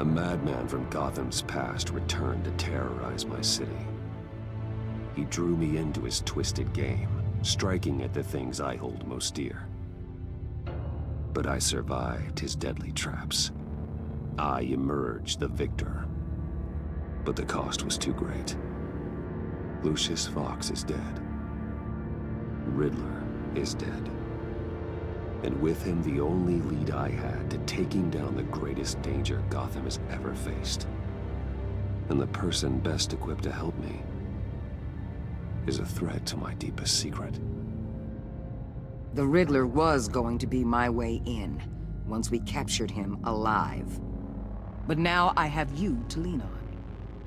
A madman from Gotham's past returned to terrorize my city. He drew me into his twisted game, striking at the things I hold most dear. But I survived his deadly traps. I emerged the victor. But the cost was too great. Lucius Fox is dead. Riddler is dead. And with him, the only lead I had to taking down the greatest danger Gotham has ever faced. And the person best equipped to help me is a threat to my deepest secret. The Riddler was going to be my way in, once we captured him alive. But now I have you to lean on.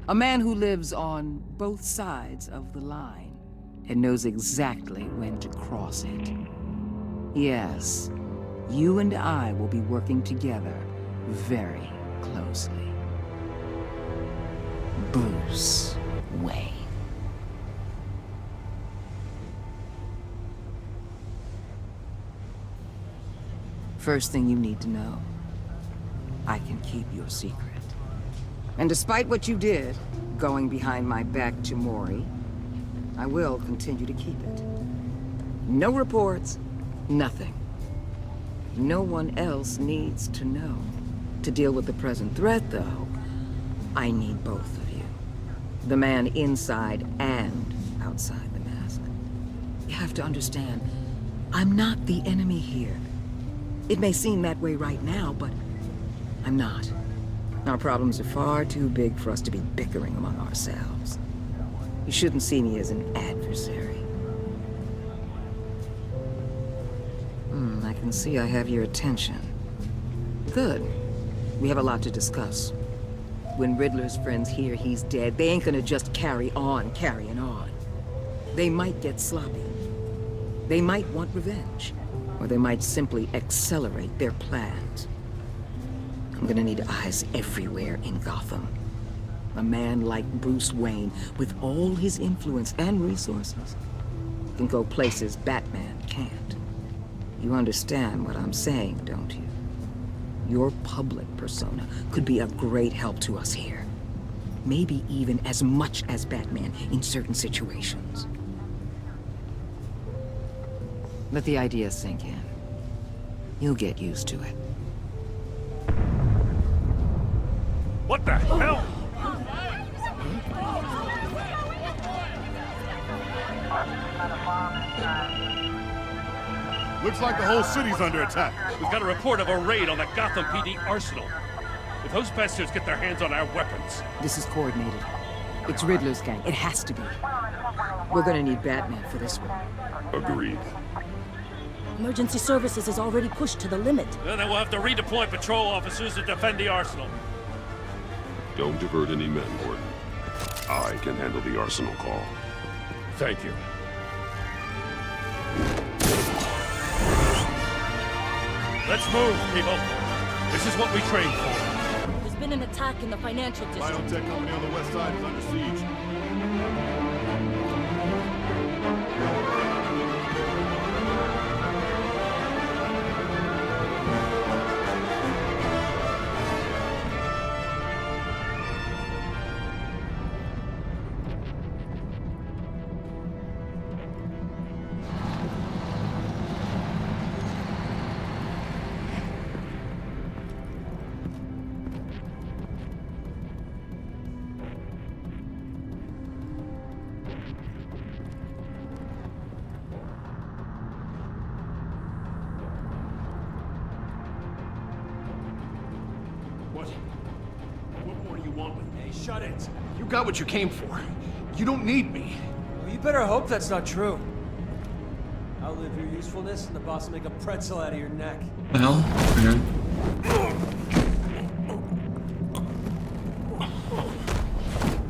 A man who lives on both sides of the line, and knows exactly when to cross it. Yes, you and I will be working together very closely. Bruce Wayne. First thing you need to know, I can keep your secret. And despite what you did, going behind my back to Mori, I will continue to keep it. No reports, nothing. No one else needs to know. To deal with the present threat, though, I need both of you. The man inside and outside the mask. You have to understand, I'm not the enemy here. It may seem that way right now, but I'm not. Our problems are far too big for us to be bickering among ourselves. You shouldn't see me as an adversary. I can see I have your attention. Good. We have a lot to discuss. When Riddler's friends hear he's dead, they ain't gonna just carry on carrying on. They might get sloppy. They might want revenge. Or they might simply accelerate their plans. I'm gonna need eyes everywhere in Gotham. A man like Bruce Wayne, with all his influence and resources, can go places Batman can't. You understand what I'm saying, don't you? Your public persona could be a great help to us here. Maybe even as much as Batman in certain situations. Let the idea sink in. You'll get used to it. What the hell? Looks like the whole city's under attack. We've got a report of a raid on the Gotham PD arsenal. If those bastards get their hands on our weapons... This is coordinated. It's Riddler's gang. It has to be. We're gonna need Batman for this one. Agreed. Emergency services is already pushed to the limit. Then we'll have to redeploy patrol officers to defend the arsenal. Don't divert any men, Gordon. I can handle the arsenal call. Thank you. Let's move, people. This is what we trained for. There's been an attack in the financial district. Biotech company on the west side is under siege. What more do you want with me? Hey, shut it. You got what you came for. You don't need me. Well, you better hope that's not true. Outlive your usefulness, and the boss will make a pretzel out of your neck. Well, yeah.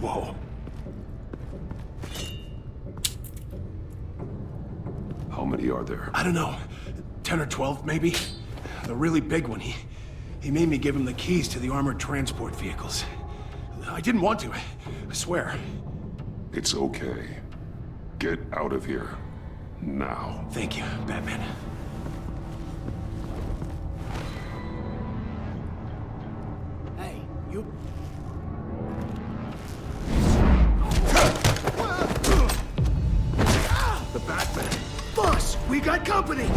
Whoa. How many are there? I don't know. 10 or 12, maybe? The really big one, he made me give him the keys to the armored transport vehicles. I didn't want to, I swear. It's okay. Get out of here. Now. Thank you, Batman. Hey, You... The Batman. Boss, we got company!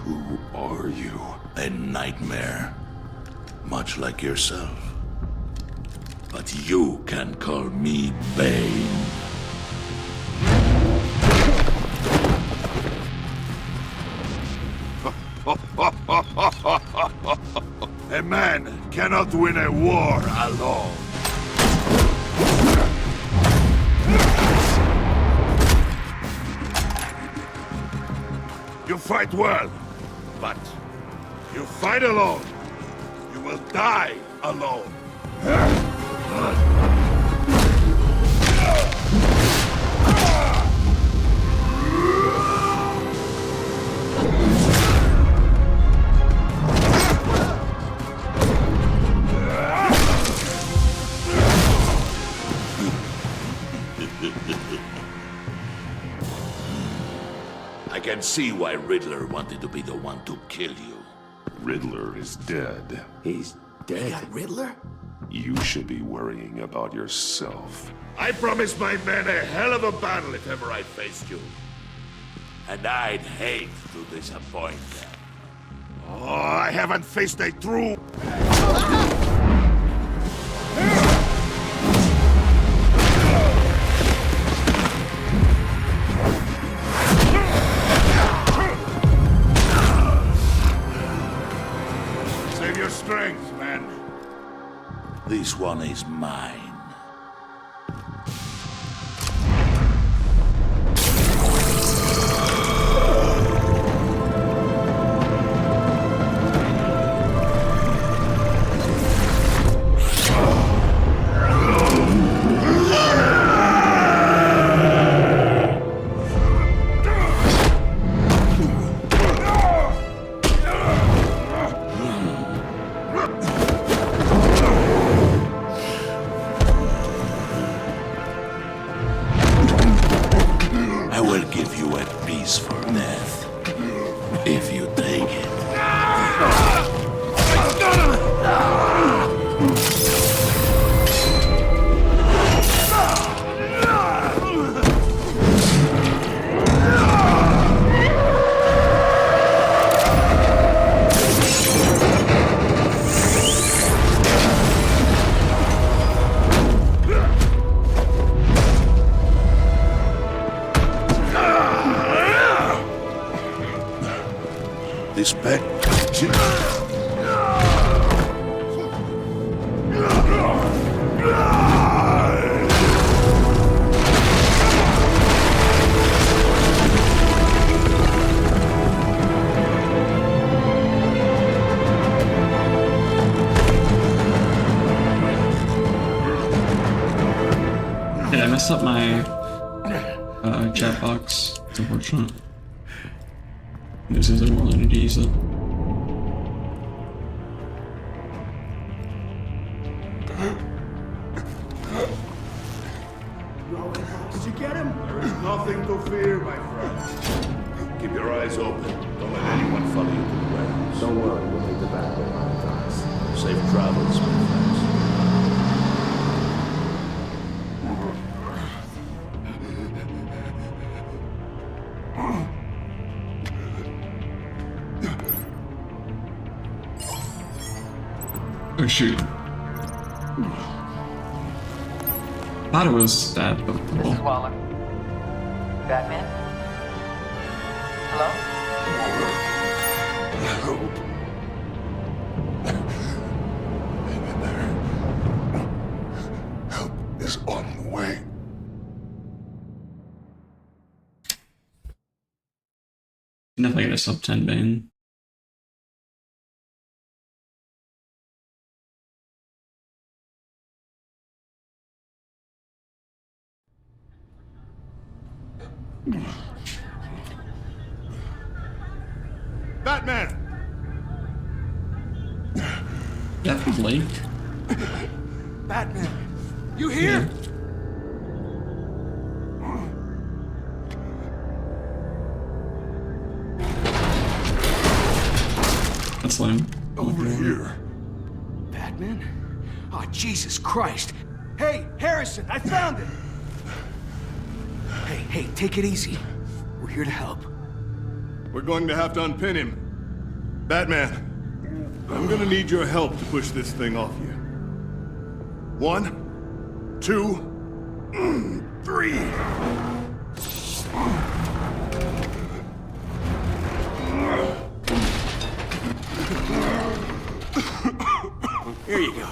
Who are you? A nightmare. Much like yourself. But you can call me Bane. A man cannot win a war alone. You fight well, but you fight alone. You will die alone. I can see why Riddler wanted to be the one to kill you. Riddler is dead. He's dead. Got Riddler? You should be worrying about yourself. I promised my men a hell of a battle if ever I faced you. And I'd hate to disappoint them. Oh, I haven't faced a true... Save your strength, man. This one is mine. I will give you a peaceful death, if you take it. This back. Did I mess up my chat box? It's unfortunate. This is a more letting to use it. Did you get him? There is nothing to fear, my friend. Keep your eyes open. Don't let anyone follow you to the warehouse. Don't worry, we'll make the back way on advice. Safe travels, my friends. Oh shoot. Thought it was that, but This is well. Waller. Batman? Hello? Help is on the way. Definitely get a sub 10 Bane. Batman! Definitely. Batman, you here? That's lame. Over here. Batman? Oh, Jesus Christ. Hey, Harrison, I found it! Hey, take it easy. We're here to help. We're going to have to unpin him. Batman, I'm gonna need your help to push this thing off you. 1, 2, 3. Here you go.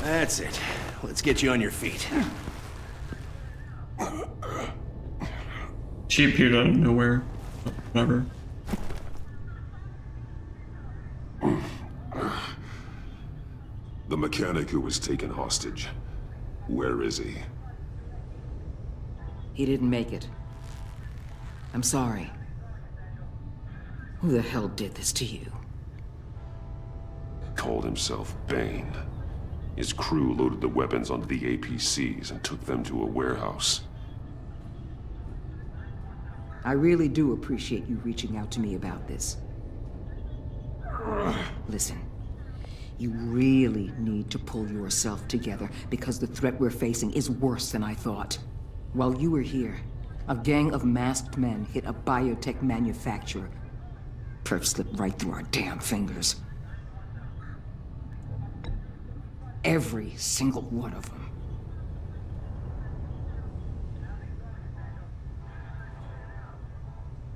That's it. Let's get you on your feet. She appeared out of nowhere. Whatever. The mechanic who was taken hostage. Where is he? He didn't make it. I'm sorry. Who the hell did this to you? Called himself Bane. His crew loaded the weapons onto the APCs and took them to a warehouse. I really do appreciate you reaching out to me about this. Listen, you really need to pull yourself together because the threat we're facing is worse than I thought. While you were here, a gang of masked men hit a biotech manufacturer. Perf slipped right through our damn fingers. Every single one of them.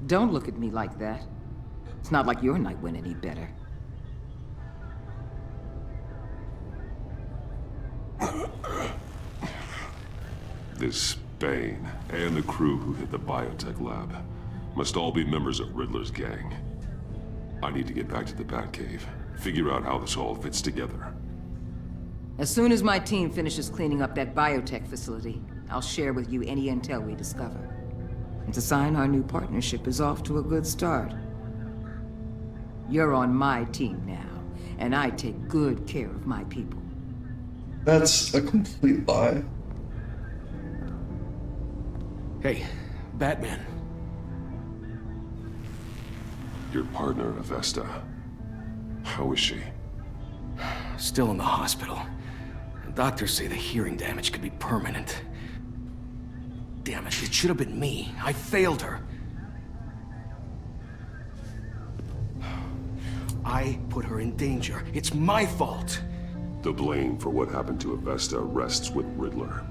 Don't look at me like that. It's not like your night went any better. This Bane and the crew who hit the biotech lab must all be members of Riddler's gang. I need to get back to the Batcave, figure out how this all fits together. As soon as my team finishes cleaning up that biotech facility, I'll share with you any intel we discover. And to sign our new partnership is off to a good start. You're on my team now, and I take good care of my people. That's a complete lie. Hey, Batman. Your partner, Avesta. How is she? Still in the hospital. Doctors say the hearing damage could be permanent. Damn it, it should have been me. I failed her. I put her in danger. It's my fault. The blame for what happened to Avesta rests with Riddler,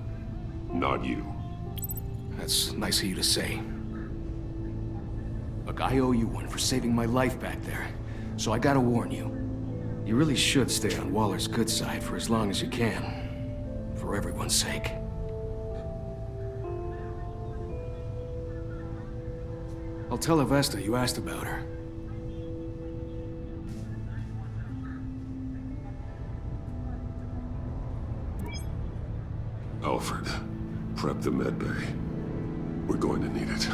not you. That's nice of you to say. Look, I owe you one for saving my life back there. So I gotta warn you. You really should stay on Waller's good side for as long as you can. For everyone's sake. I'll tell Avesta you asked about her. Alfred, prep the medbay. We're going to need it.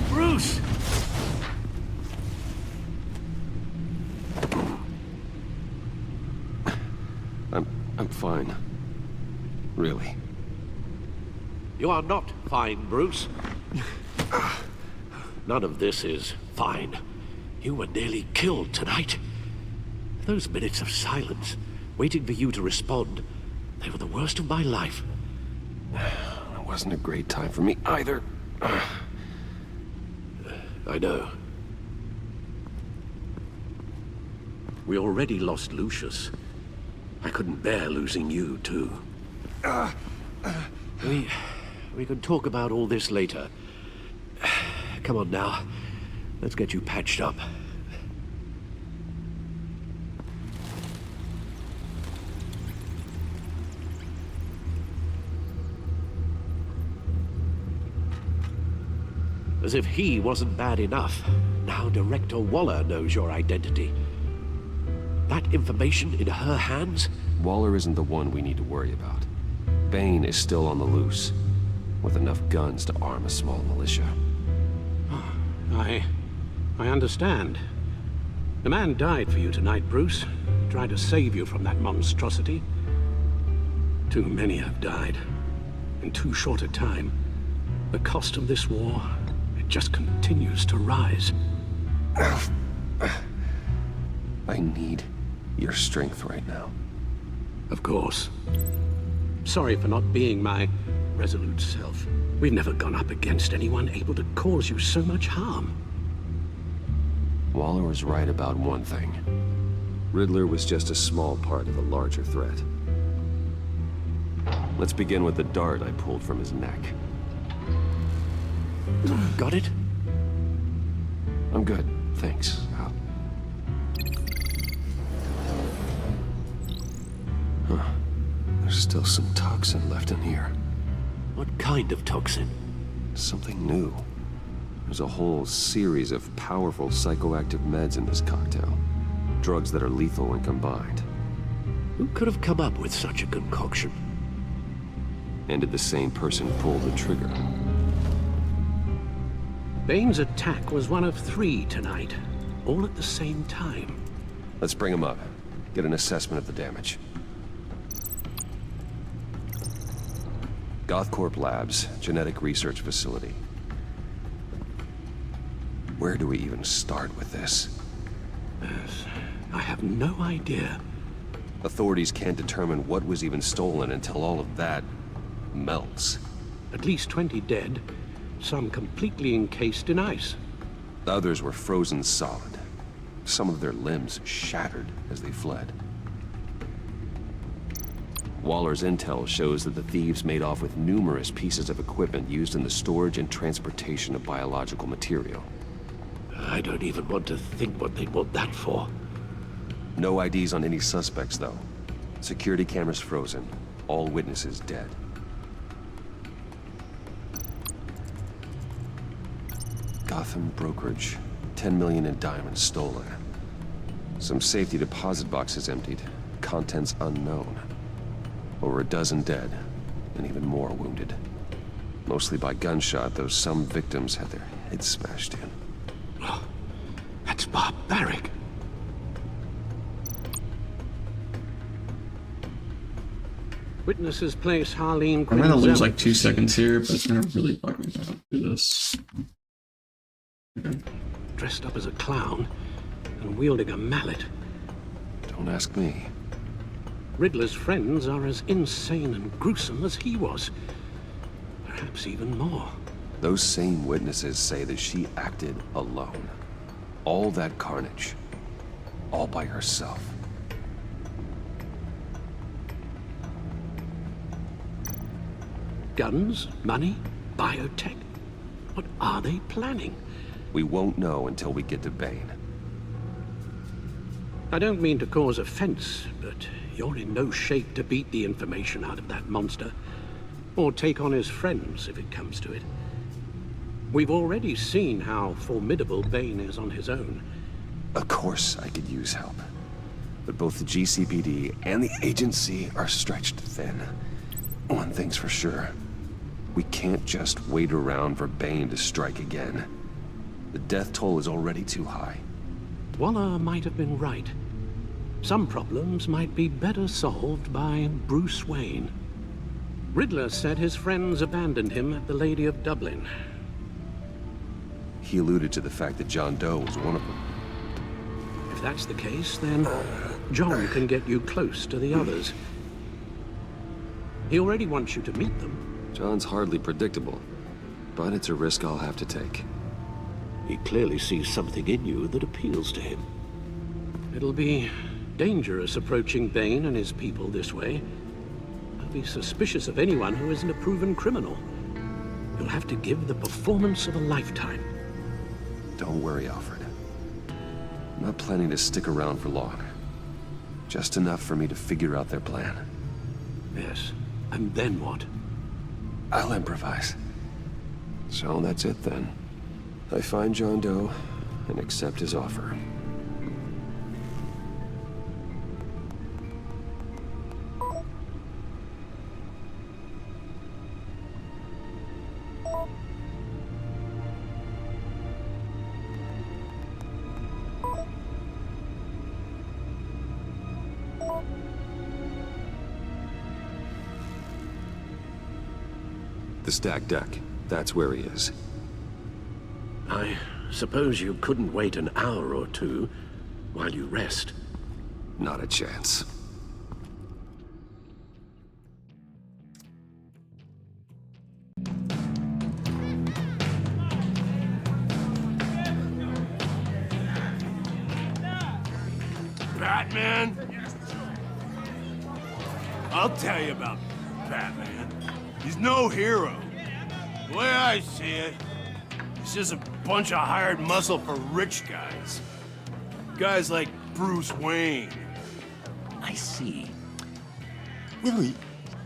Bruce! I'm fine. Really. You are not fine, Bruce. None of this is fine. You were nearly killed tonight. Those minutes of silence, waiting for you to respond, they were the worst of my life. It wasn't a great time for me either. I know. We already lost Lucius. I couldn't bear losing you, too. We can talk about all this later. Come on now. Let's get you patched up. As if he wasn't bad enough. Now Director Waller knows your identity. That information in her hands? Waller isn't the one we need to worry about. Bane is still on the loose, with enough guns to arm a small militia. I understand. The man died for you tonight, Bruce. Tried to save you from that monstrosity. Too many have died. In too short a time. The cost of this war, it just continues to rise. I need your strength right now. Of course. Sorry for not being my resolute self. We've never gone up against anyone able to cause you so much harm. Waller was right about one thing. Riddler was just a small part of a larger threat. Let's begin with the dart I pulled from his neck. Got it? I'm good, thanks. Huh. There's still some toxin left in here. What kind of toxin? Something new. There's a whole series of powerful psychoactive meds in this cocktail. Drugs that are lethal when combined. Who could have come up with such a concoction? And did the same person pull the trigger? Bane's attack was one of 3 tonight, all at the same time. Let's bring him up. Get an assessment of the damage. Gothcorp Labs, genetic research facility. Where do we even start with this? Yes, I have no idea. Authorities can't determine what was even stolen until all of that melts. At least 20 dead, some completely encased in ice. The others were frozen solid. Some of their limbs shattered as they fled. Waller's intel shows that the thieves made off with numerous pieces of equipment used in the storage and transportation of biological material. I don't even want to think what they'd want that for. No IDs on any suspects, though. Security cameras frozen. All witnesses dead. Gotham brokerage. 10 million in diamonds stolen. Some safety deposit boxes emptied. Contents unknown. Over a dozen dead, and even more wounded. Mostly by gunshot, though some victims had their heads smashed in. Oh, that's barbaric. Witnesses place Harleen I'm gonna lose Quinzel. like 2 seconds here, but it's gonna really bug me if I don't do this. Okay. Dressed up as a clown and wielding a mallet. Don't ask me. Riddler's friends are as insane and gruesome as he was. Perhaps even more. Those same witnesses say that she acted alone. All that carnage. All by herself. Guns, money, biotech. What are they planning? We won't know until we get to Bane. I don't mean to cause offense, but you're in no shape to beat the information out of that monster. Or take on his friends, if it comes to it. We've already seen how formidable Bane is on his own. Of course I could use help. But both the GCPD and the agency are stretched thin. One thing's for sure. We can't just wait around for Bane to strike again. The death toll is already too high. Waller might have been right. Some problems might be better solved by Bruce Wayne. Riddler said his friends abandoned him at the Lady of Dublin. He alluded to the fact that John Doe was one of them. If that's the case, then John can get you close to the others. He already wants you to meet them. John's hardly predictable, but it's a risk I'll have to take. He clearly sees something in you that appeals to him. It'll be dangerous approaching Bane and his people this way. I'll be suspicious of anyone who isn't a proven criminal. You'll have to give the performance of a lifetime. Don't worry, Alfred. I'm not planning to stick around for long. Just enough for me to figure out their plan. Yes, and then what? I'll improvise. So that's it then. I find John Doe and accept his offer. The stacked deck. That's where he is. I suppose you couldn't wait an hour or two while you rest. Not a chance. Batman? I'll tell you about Batman. He's no hero. The way I see it, he's just a bunch of hired muscle for rich guys. Guys like Bruce Wayne. I see. Willie,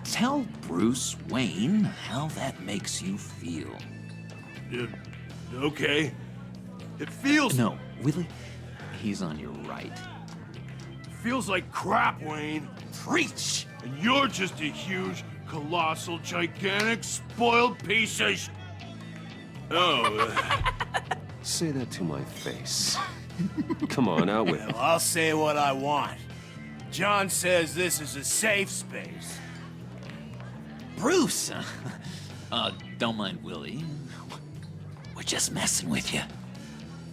tell Bruce Wayne how that makes you feel. Okay. It feels... No, Willie, he's on your right. Feels like crap, Wayne. Preach! And you're just a huge, colossal, gigantic, spoiled piece of Oh. Say that to my face. Come on, out with it. Well, I'll say what I want. John says this is a safe space. Bruce! Don't mind Willie. We're just messing with you.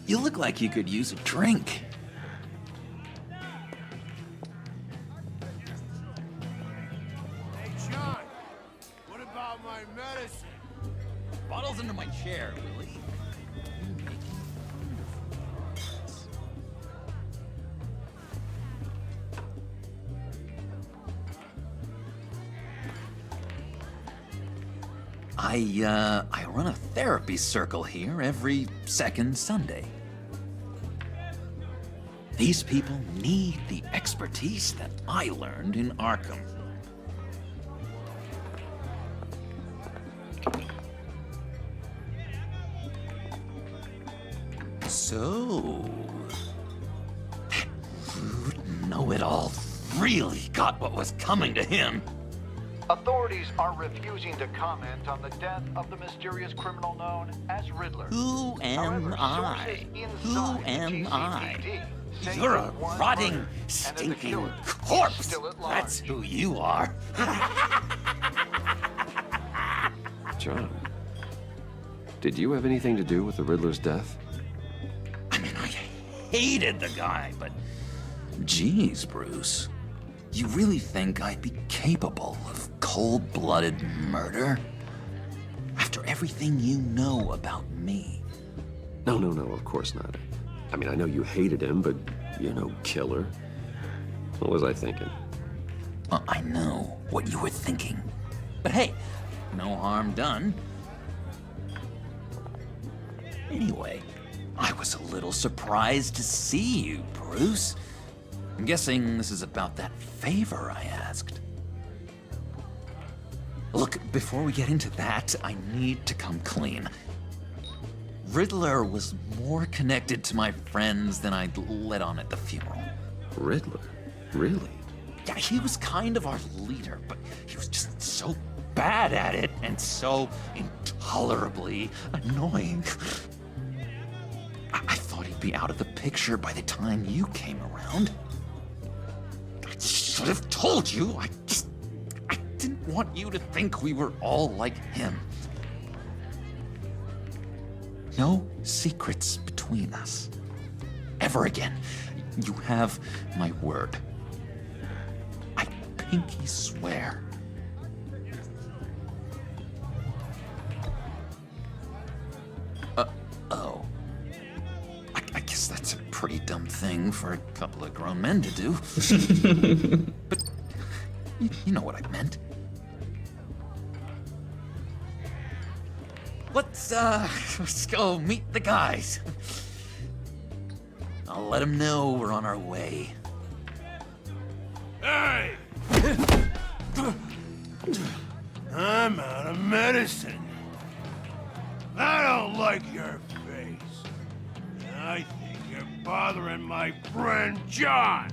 You look like you could use a drink. Hey, John, what about my medicine? Bottle's under my chair, Willie. I run a therapy circle here every second Sunday. These people need the expertise that I learned in Arkham. So, that rude know-it-all really got what was coming to him. Authorities are refusing to comment on the death of the mysterious criminal known as Riddler. Who am However, I? sources Who inside am the I? GCPD say You're a that one rotting, murder, and that the stinking killer is corpse. still at large. That's who you are. John, did you have anything to do with the Riddler's death? I mean, I hated the guy, but geez, Bruce. You really think I'd be capable of cold-blooded murder? After everything you know about me? No, of course not. I mean, I know you hated him, but you're no killer. What was I thinking? I know what you were thinking. But hey, no harm done. Anyway, I was a little surprised to see you, Bruce. I'm guessing this is about that favor I asked. Look, before we get into that, I need to come clean. Riddler was more connected to my friends than I'd let on at the funeral. Riddler? Really? Yeah, he was kind of our leader, but he was just so bad at it and so intolerably annoying. I thought he'd be out of the picture by the time you came around. I should have told you. I didn't want you to think we were all like him. No secrets between us. Ever again. You have my word. I pinky swear. Oh. I guess that's a pretty dumb thing for a couple of grown men to do. But you know what I meant. Let's go meet the guys. I'll let them know we're on our way. Hey! I'm out of medicine. I don't like your face. my friend John.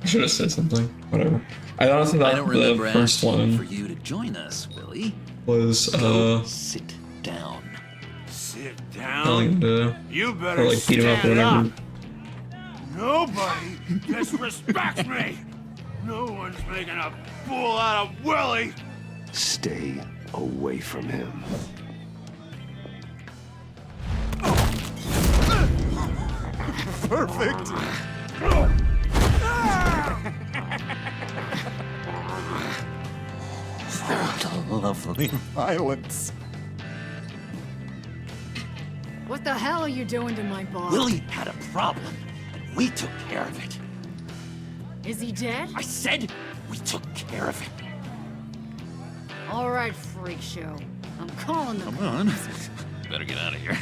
I should have said something. Whatever. I honestly I thought don't the remember first asking for one you to join us, Willie. was Go sit down. Sit down. telling him to You better or, like beat him up or stand whatever. up. Nobody disrespects me. No one's making a fool out of Willie. Stay away from him. Perfect. Lovely violence. What the hell are you doing to my boss? Willie had a problem. We took care of it. Is he dead? I said we took care of it. All right, freak show. I'm calling them. Come on. Better get out of here.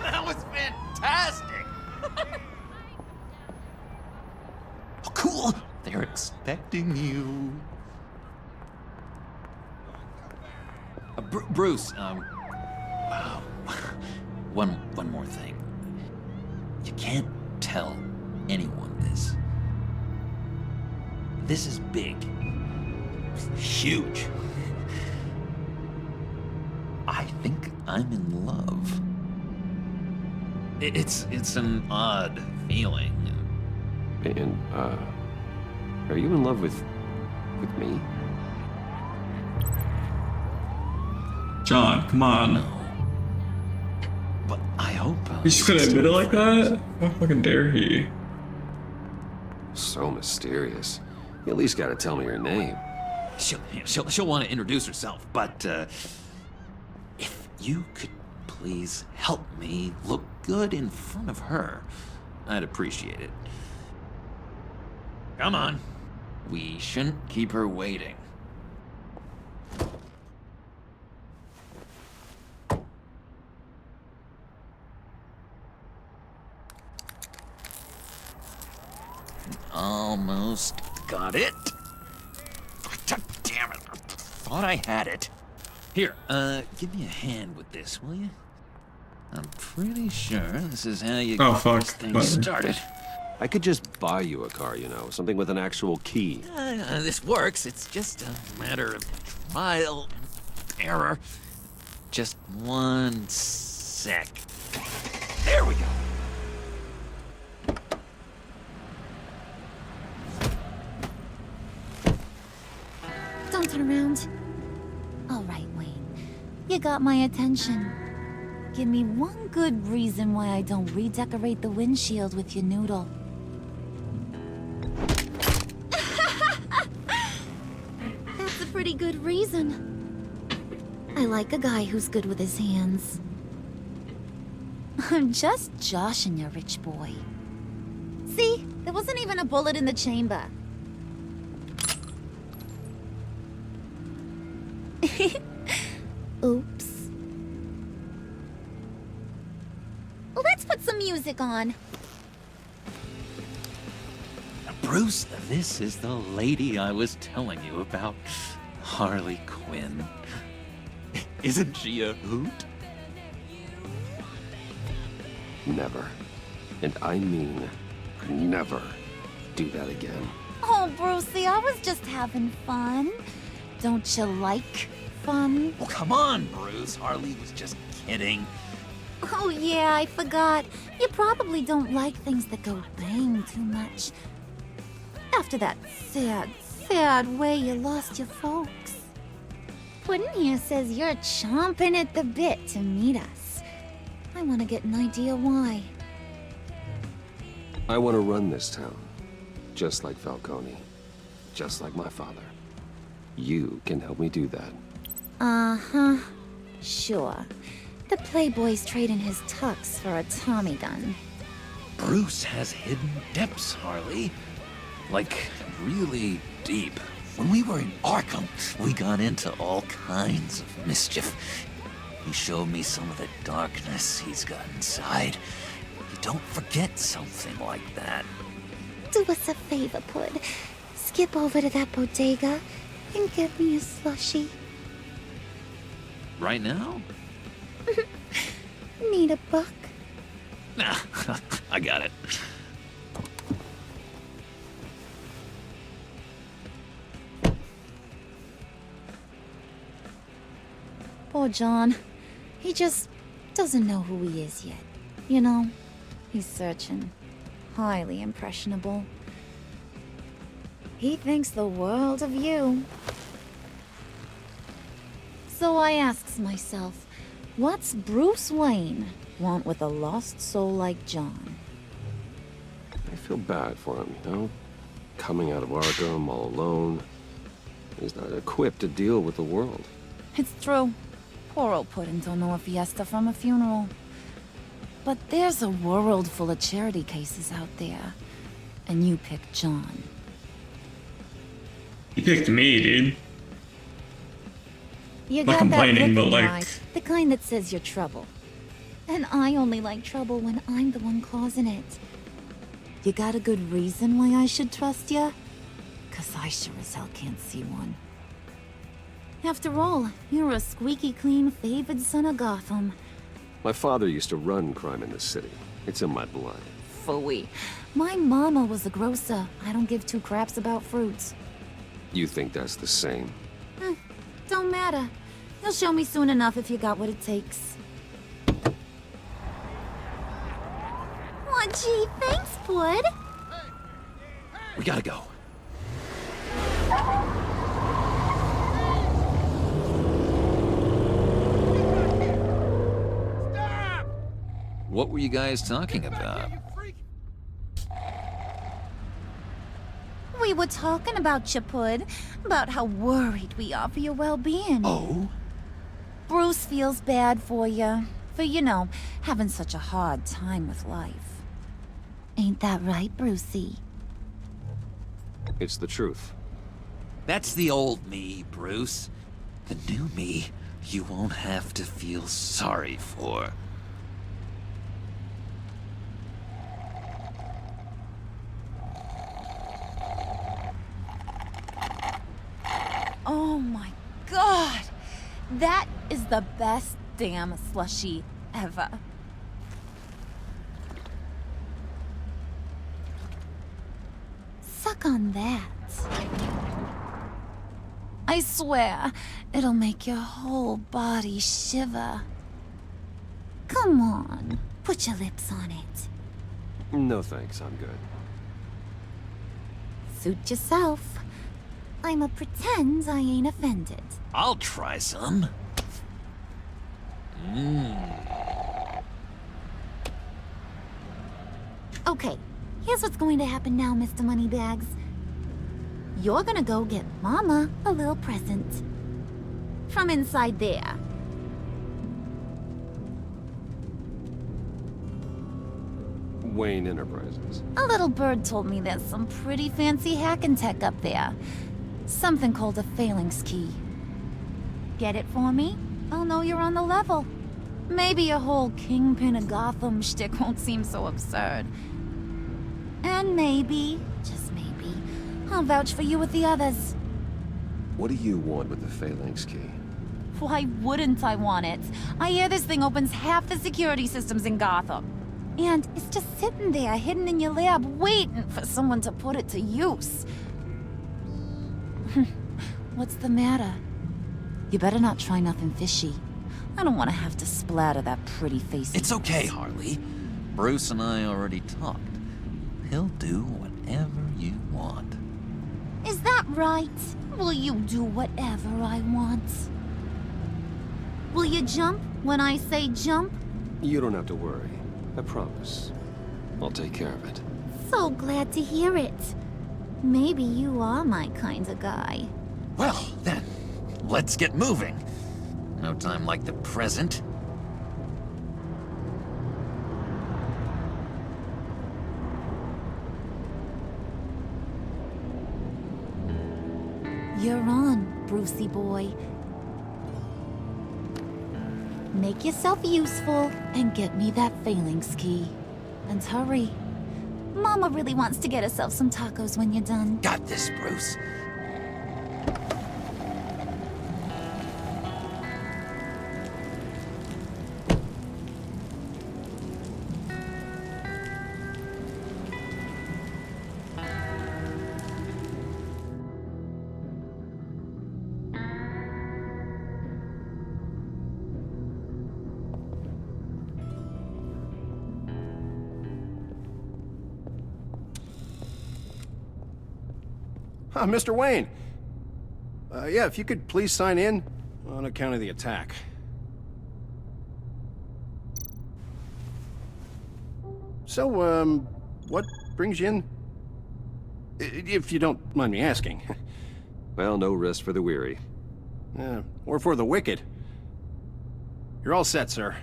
That was fantastic. Oh, cool. They're expecting you. Bruce, wow. One more thing. You can't tell anyone this. This is big. Huge. I think I'm in love. It's an odd feeling. And, are you in love with me? John, come on. No. But I hope He's just gonna admit it like that? How fucking dare he? So mysterious. You at least gotta tell me her name. She'll want to introduce herself, but if you could please help me look good in front of her, I'd appreciate it. Come on. We shouldn't keep her waiting. Almost got it. Damn it. I thought I had it. Here, give me a hand with this, will you? I'm pretty sure this is how you get this thing started. I could just buy you a car, you know, something with an actual key. This works. It's just a matter of trial and error. Just one sec. There we go. Don't turn around. All right, Wayne. You got my attention. Give me one good reason why I don't redecorate the windshield with your noodle. That's a pretty good reason. I like a guy who's good with his hands. I'm just joshing you, rich boy. See? There wasn't even a bullet in the chamber. Oops. Let's put some music on. Bruce, this is the lady I was telling you about. Harley Quinn. Isn't she a hoot? Never. And I mean never do that again. Oh, Brucey, I was just having fun. Don't you like fun? Well, come on, Bruce. Harley was just kidding. Oh, yeah, I forgot. You probably don't like things that go bang too much. After that sad, sad way you lost your folks. Puddin' here says you're chomping at the bit to meet us. I want to get an idea why. I want to run this town. Just like Falcone. Just like my father. You can help me do that. Uh-huh. Sure. The Playboy's trading his tux for a Tommy gun. Bruce has hidden depths, Harley. Like, really deep. When we were in Arkham, we got into all kinds of mischief. He showed me some of the darkness he's got inside. You don't forget something like that. Do us a favor, Pud. skip over to that bodega and get me a slushie? Right now? Need a buck? Nah, I got it. Poor John. He just doesn't know who he is yet. You know, he's searching. Highly impressionable. He thinks the world of you. So I asks myself, what's Bruce Wayne want with a lost soul like John? I feel bad for him, you know? Coming out of Arkham all alone. He's not equipped to deal with the world. It's true. Poor old Puddin' don't know a fiesta from a funeral. But there's a world full of charity cases out there. And you picked John. You picked me, dude. You Not got complaining, that but like... right, the kind that says you're trouble. And I only like trouble when I'm the one causing it. You got a good reason why I should trust you? 'Cause I sure as hell can't see one. After all, you're a squeaky clean favored son of Gotham. My father used to run crime in the city. It's in my blood. Phooey. My mama was a grocer. I don't give two craps about fruits. You think that's the same? Don't matter. You'll show me soon enough if you got what it takes. Aw, gee, thanks, Bud. We gotta go. What were you guys talking about? We were talking about you, Pud. About how worried we are for your well-being. Oh? Bruce feels bad for you. For, you know, having such a hard time with life. Ain't that right, Brucey? It's the truth. That's the old me, Bruce. The new me, you won't have to feel sorry for. Oh my god! That is the best damn slushie ever. Suck on that. I swear, it'll make your whole body shiver. Come on, put your lips on it. No thanks, I'm good. Suit yourself. I'ma pretend I ain't offended. I'll try some. Okay, here's what's going to happen now, Mr. Moneybags. You're gonna go get Mama a little present. From inside there. Wayne Enterprises. A little bird told me there's some pretty fancy hacking tech up there. Something called a phalanx key. Get it for me? I'll know you're on the level. Maybe your whole Kingpin of Gotham shtick won't seem so absurd. And maybe, just maybe, I'll vouch for you with the others. What do you want with the phalanx key? Why wouldn't I want it? I hear this thing opens half the security systems in Gotham. And it's just sitting there, hidden in your lab, waiting for someone to put it to use. What's the matter? You better not try nothing fishy. I don't want to have to splatter that pretty face. It's okay, Harley. Bruce and I already talked. He'll do whatever you want. Is that right? Will you do whatever I want? Will you jump when I say jump? You don't have to worry. I promise. I'll take care of it. So glad to hear it. Maybe you are my kind of guy. Well, then, let's get moving. No time like the present. You're on, Brucey boy. Make yourself useful and get me that phalanx key. And hurry. Mama really wants to get herself some tacos when you're done. Got this, Bruce. Mr. Wayne. Yeah, if you could please sign in on account of the attack. So, what brings you in? If you don't mind me asking. Well, no rest for the weary. Or for the wicked. You're all set, sir.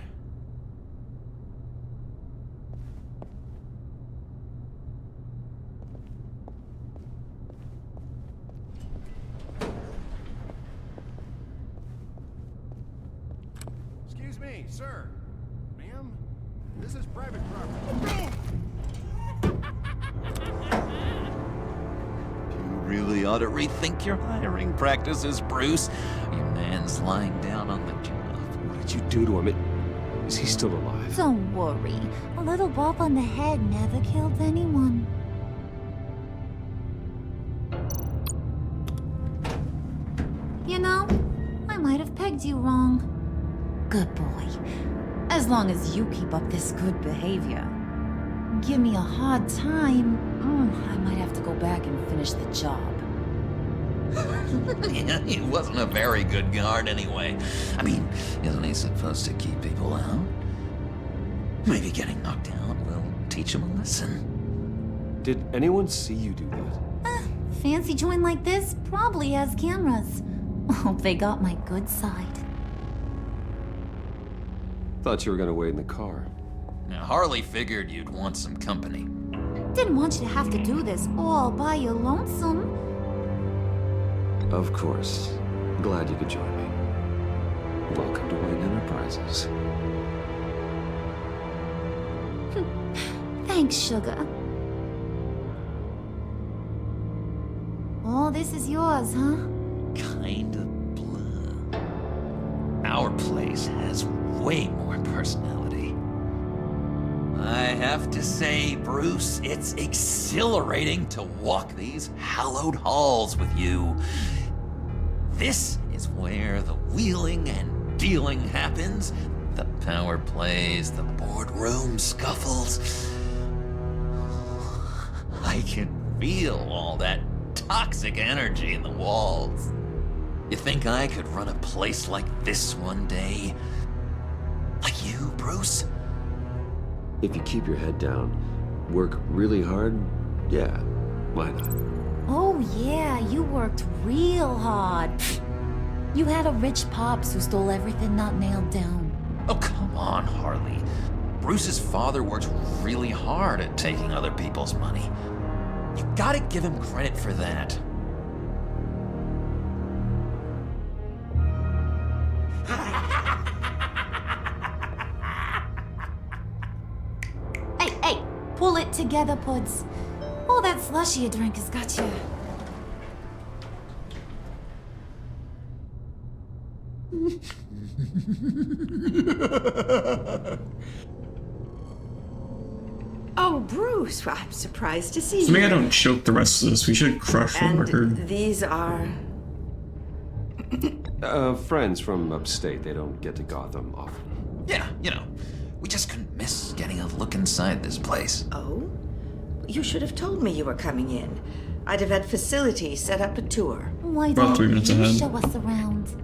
Excuse me, sir. Ma'am, this is private property. You really ought to rethink your hiring practices, Bruce. Your man's lying down on the job. What did you do to him? Is he still alive? Don't worry. A little bop on the head never killed anyone. You know, I might have pegged you wrong. Good boy. As long as you keep up this good behavior. Give me a hard time, I might have to go back and finish the job. Yeah, he wasn't a very good guard anyway. I mean, isn't he supposed to keep people out? Maybe getting knocked out will teach him a lesson. Did anyone see you do that? Fancy joint like this probably has cameras. Hope they got my good side. Thought you were gonna wait in the car. Now, Harley figured you'd want some company. Didn't want you to have to do this all by your lonesome. Of course. Glad you could join me. Welcome to Wayne Enterprises. Thanks, sugar. All this is yours, huh? Kind of blue. Our place has way more personality. I have to say, Bruce, it's exhilarating to walk these hallowed halls with you. This is where the wheeling and dealing happens. The power plays, the boardroom scuffles. I can feel all that toxic energy in the walls. You think I could run a place like this one day? Like you, Bruce? If you keep your head down, work really hard, yeah, why not? Oh yeah, you worked real hard. You had a rich pops who stole everything not nailed down. Oh, come on, Harley. Bruce's father worked really hard at taking other people's money. You gotta give him credit for that. Hey, pull it together, Puds. All that slushy you drink has got you. Oh, Bruce, well, I'm surprised to see you. Maybe I don't choke the rest of this. We should crush the record. These are... Friends from upstate. They don't get to Gotham often. Yeah, you know, we just couldn't miss getting a look inside this place. Oh? You should have told me you were coming in. I'd have had facilities set up a tour. Why About 3 don't minutes you ahead. show us around?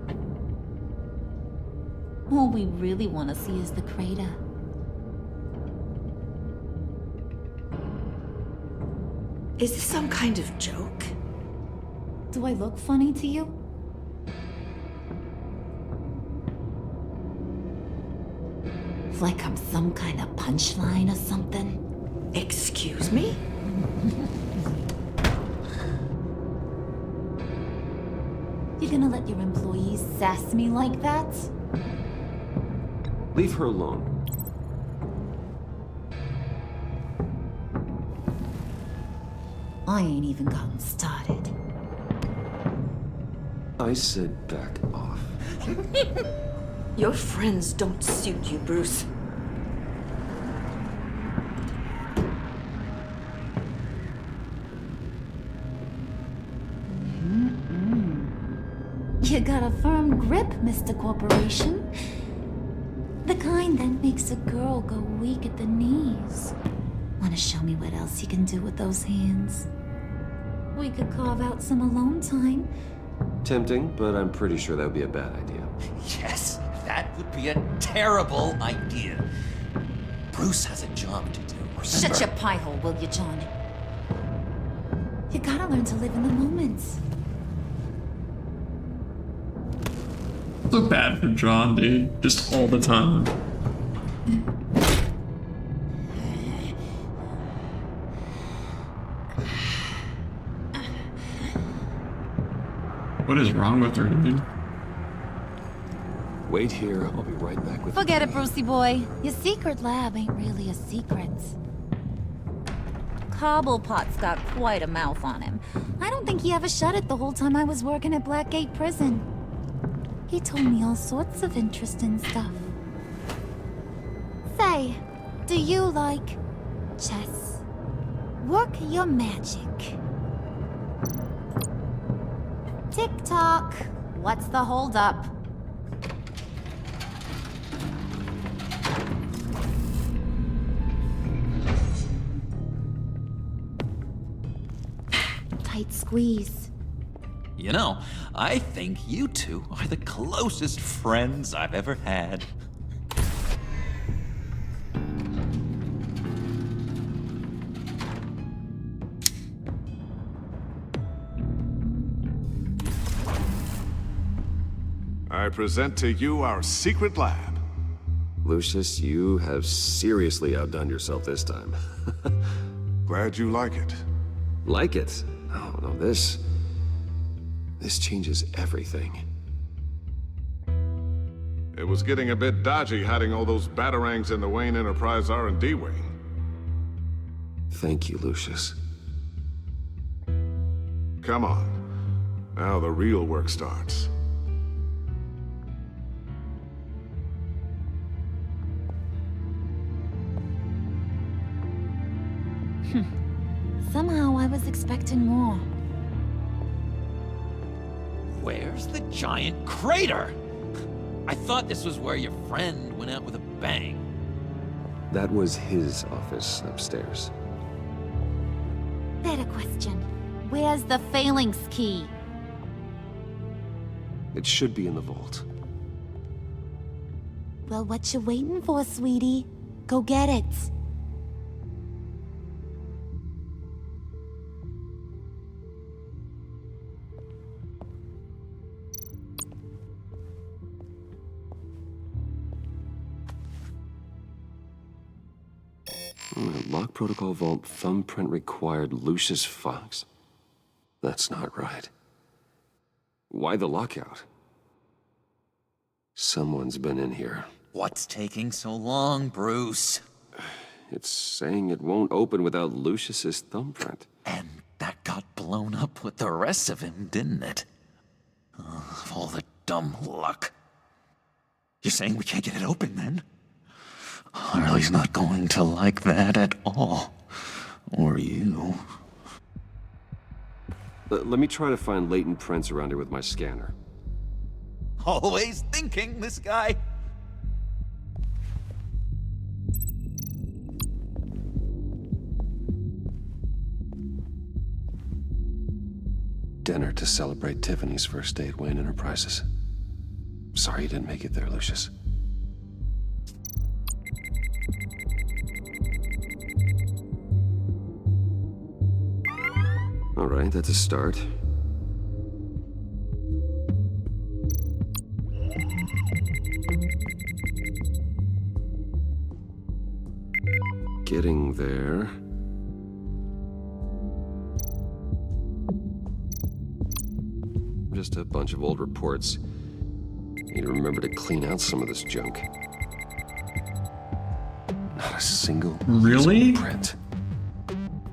All we really want to see is the crater. Is this some kind of joke? Do I look funny to you? Like I'm some kind of punchline or something? Excuse me? You're gonna let your employees sass me like that? Leave her alone. I ain't even gotten started. I said back off. Your friends don't suit you, Bruce. You got a firm grip, Mr. Corporation. The kind that makes a girl go weak at the knees. Wanna show me what else you can do with those hands? We could carve out some alone time. Tempting, but I'm pretty sure that would be a bad idea. Yes, that would be a terrible idea. Bruce has a job to do. Remember? Shut your pie hole, will you, John? You gotta learn to live in the moment. So bad for John, dude. Just all the time. What is wrong with her, dude? Wait here, I'll be right back with Forget it, Brucey boy. Your secret lab ain't really a secret. Cobblepot's got quite a mouth on him. I don't think he ever shut it the whole time I was working at Blackgate Prison. He told me all sorts of interesting stuff. Say, do you like chess? Work your magic. Tick-tock. What's the holdup? Tight squeeze. You know, I think you two are the closest friends I've ever had. I present to you our secret lab. Lucius, you have seriously outdone yourself this time. Glad you like it. Like it? Oh, no, this changes everything. It was getting a bit dodgy hiding all those batarangs in the Wayne Enterprise R&D wing. Thank you, Lucius. Come on. Now the real work starts. Somehow I was expecting more. Where's the giant crater? I thought this was where your friend went out with a bang. That was his office upstairs. Better question. Where's the phalanx key? It should be in the vault. Well, what you waiting for, sweetie? Go get it. Lock protocol vault thumbprint required Lucius Fox? That's not right. Why the lockout? Someone's been in here. What's taking so long, Bruce? It's saying it won't open without Lucius's thumbprint. And that got blown up with the rest of him, didn't it? Of all the dumb luck. You're saying we can't get it open, then? Harley's not going to like that at all. Or you. Let me try to find latent prints around here with my scanner. Always thinking, this guy. Dinner to celebrate Tiffany's first day at Wayne Enterprises. Sorry you didn't make it there, Lucius. All right, that's a start. Getting there. Just a bunch of old reports. Need to remember to clean out some of this junk. Not a single Really? print.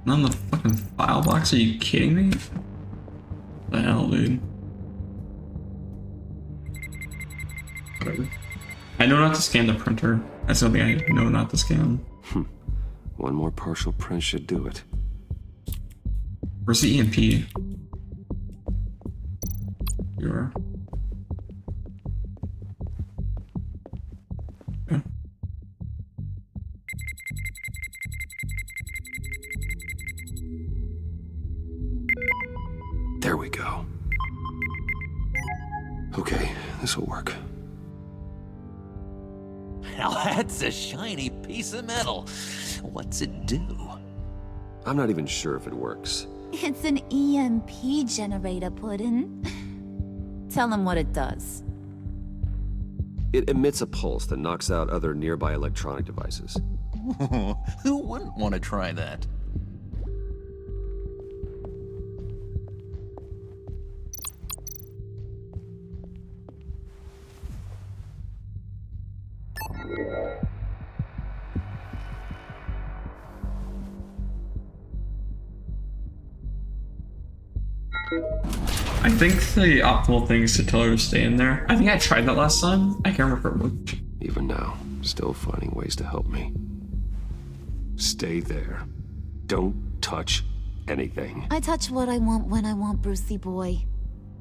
On the fucking file box? Are you kidding me? What the hell, dude? Whatever. I know not to scan the printer. That's something I know not to scan. One more partial print should do it. Where's the EMP? You are. Okay. There we go. Okay, this'll work. Now that's a shiny piece of metal. What's it do? I'm not even sure if it works. It's an EMP generator, Puddin'. Tell him what it does. It emits a pulse that knocks out other nearby electronic devices. Who wouldn't want to try that? I think the optimal thing is to tell her to stay in there. I think I tried that last time. I can't remember if it worked. Even now, still finding ways to help me. Stay there. Don't touch anything. I touch what I want when I want, Brucey boy.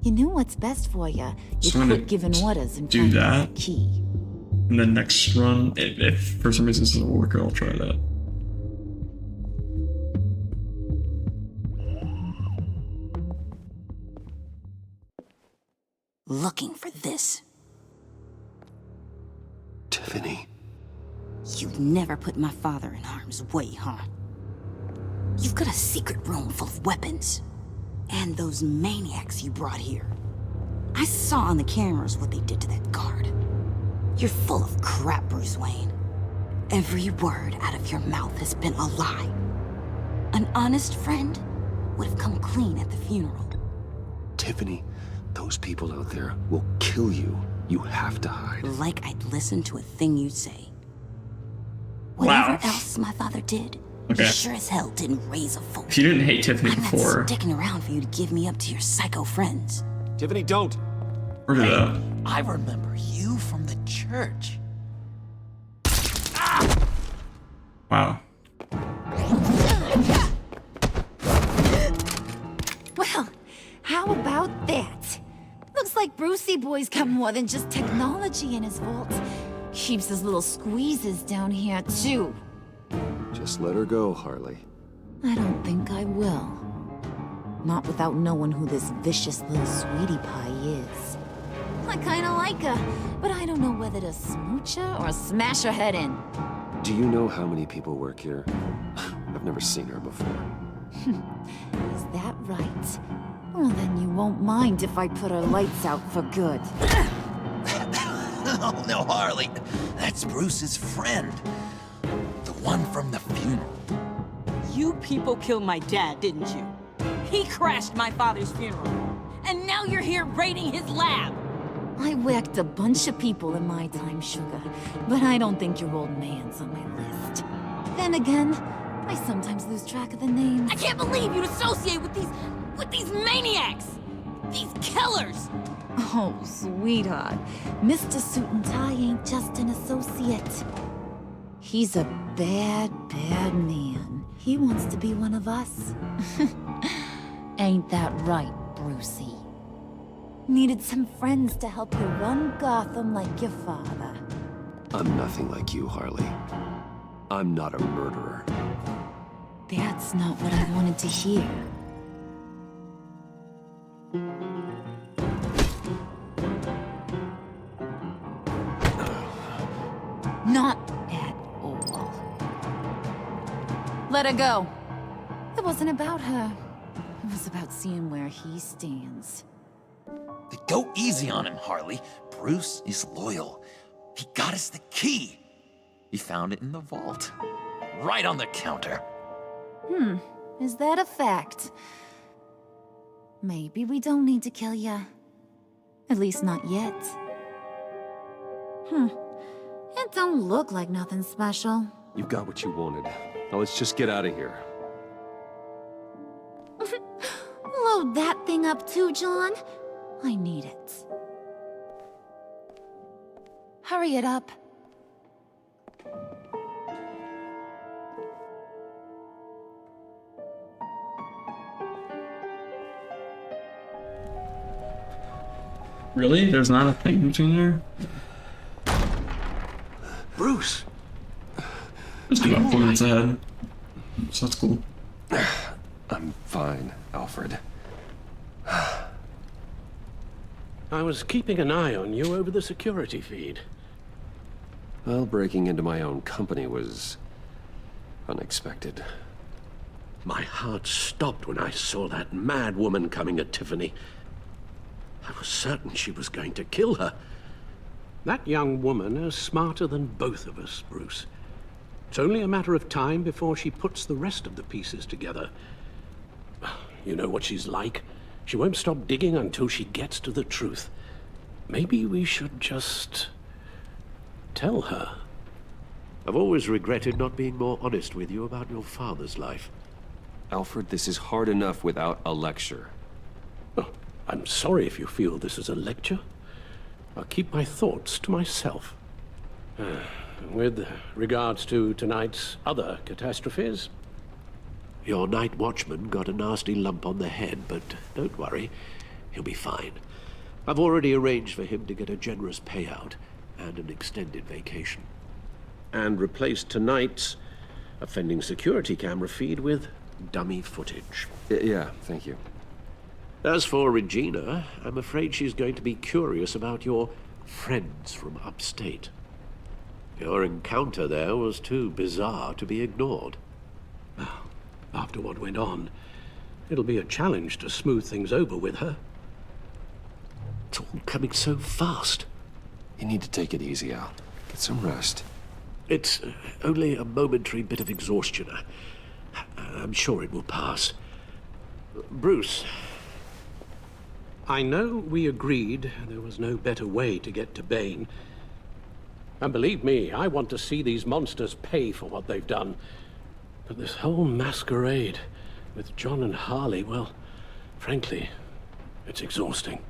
You knew what's best for you. You So I'm gonna quit giving orders and do find that. the key. And then next run, if for some reason this doesn't work, I'll try that. Looking for this. Tiffany. You've never put my father in harm's way, huh? You've got a secret room full of weapons. And those maniacs you brought here. I saw on the cameras what they did to that guard. You're full of crap, Bruce Wayne. Every word out of your mouth has been a lie. An honest friend would have come clean at the funeral. Tiffany, those people out there will kill you. You have to hide. Like I'd listen to a thing you say. Whatever Wow. else my father did, Okay. he sure as hell didn't raise a fool. If you didn't hate Tiffany I'm before, not sticking around for you to give me up to your psycho friends. Tiffany, don't! where did that? I remember you from the church. Wow. Well, how about that? Looks like Brucey boy's got more than just technology in his vault. Keeps his little squeezes down here, too. Just let her go, Harley. I don't think I will. Not without knowing who this vicious little sweetie pie is. I kinda like her, but I don't know whether to smooch her or smash her head in. Do you know how many people work here? I've never seen her before. Is that right? Well, then you won't mind if I put her lights out for good. Oh no, Harley. That's Bruce's friend. The one from the funeral. You people killed my dad, didn't you? He crashed my father's funeral. And now you're here raiding his lab. I whacked a bunch of people in my time, Sugar, but I don't think your old man's on my list. Then again, I sometimes lose track of the names. I can't believe you'd associate with these maniacs! These killers! Oh, sweetheart. Mr. Suit and Tie ain't just an associate. He's a bad, bad man. He wants to be one of us. Ain't that right, Brucey? Needed some friends to help you run Gotham like your father. I'm nothing like you, Harley. I'm not a murderer. That's not what I wanted to hear. Not at all. Let her go. It wasn't about her. It was about seeing where he stands. Go easy on him, Harley. Bruce is loyal. He got us the key. He found it in the vault. Right on the counter. Is that a fact? Maybe we don't need to kill ya. At least not yet. It don't look like nothing special. You got what you wanted. Now let's just get out of here. load that thing up too, John? I need it. Hurry it up. Really? There's not a thing between there? Bruce! Just about 4 minutes ahead. So that's cool. I'm fine, Alfred. I was keeping an eye on you over the security feed. Well, breaking into my own company was unexpected. My heart stopped when I saw that mad woman coming at Tiffany. I was certain she was going to kill her. That young woman is smarter than both of us, Bruce. It's only a matter of time before she puts the rest of the pieces together. You know what she's like. She won't stop digging until she gets to the truth. Maybe we should just tell her. I've always regretted not being more honest with you about your father's life. Alfred, this is hard enough without a lecture. Oh, I'm sorry if you feel this is a lecture. I'll keep my thoughts to myself. With regards to tonight's other catastrophes, your night watchman got a nasty lump on the head, but don't worry, he'll be fine. I've already arranged for him to get a generous payout and an extended vacation. And replaced tonight's offending security camera feed with dummy footage. Yeah, thank you. As for Regina, I'm afraid she's going to be curious about your friends from upstate. Your encounter there was too bizarre to be ignored. After what went on, it'll be a challenge to smooth things over with her. It's all coming so fast. You need to take it easy, Al. Get some rest. It's only a momentary bit of exhaustion. I'm sure it will pass. Bruce, I know we agreed there was no better way to get to Bane. And believe me, I want to see these monsters pay for what they've done. But this whole masquerade with John and Harley, well, frankly, it's exhausting.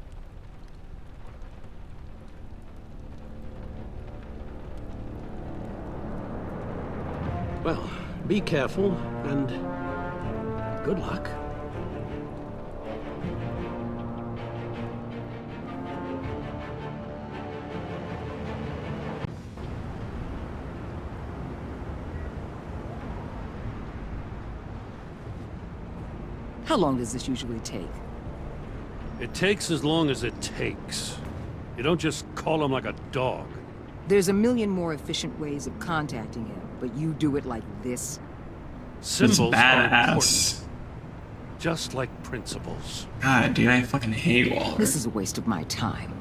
Well, be careful and good luck. How long does this usually take? It takes as long as it takes. You don't just call him like a dog. There's a million more efficient ways of contacting him, but you do it like this? Symbols are badass. important. Just like principles. God, dude, I fucking hate Waller. This is a waste of my time.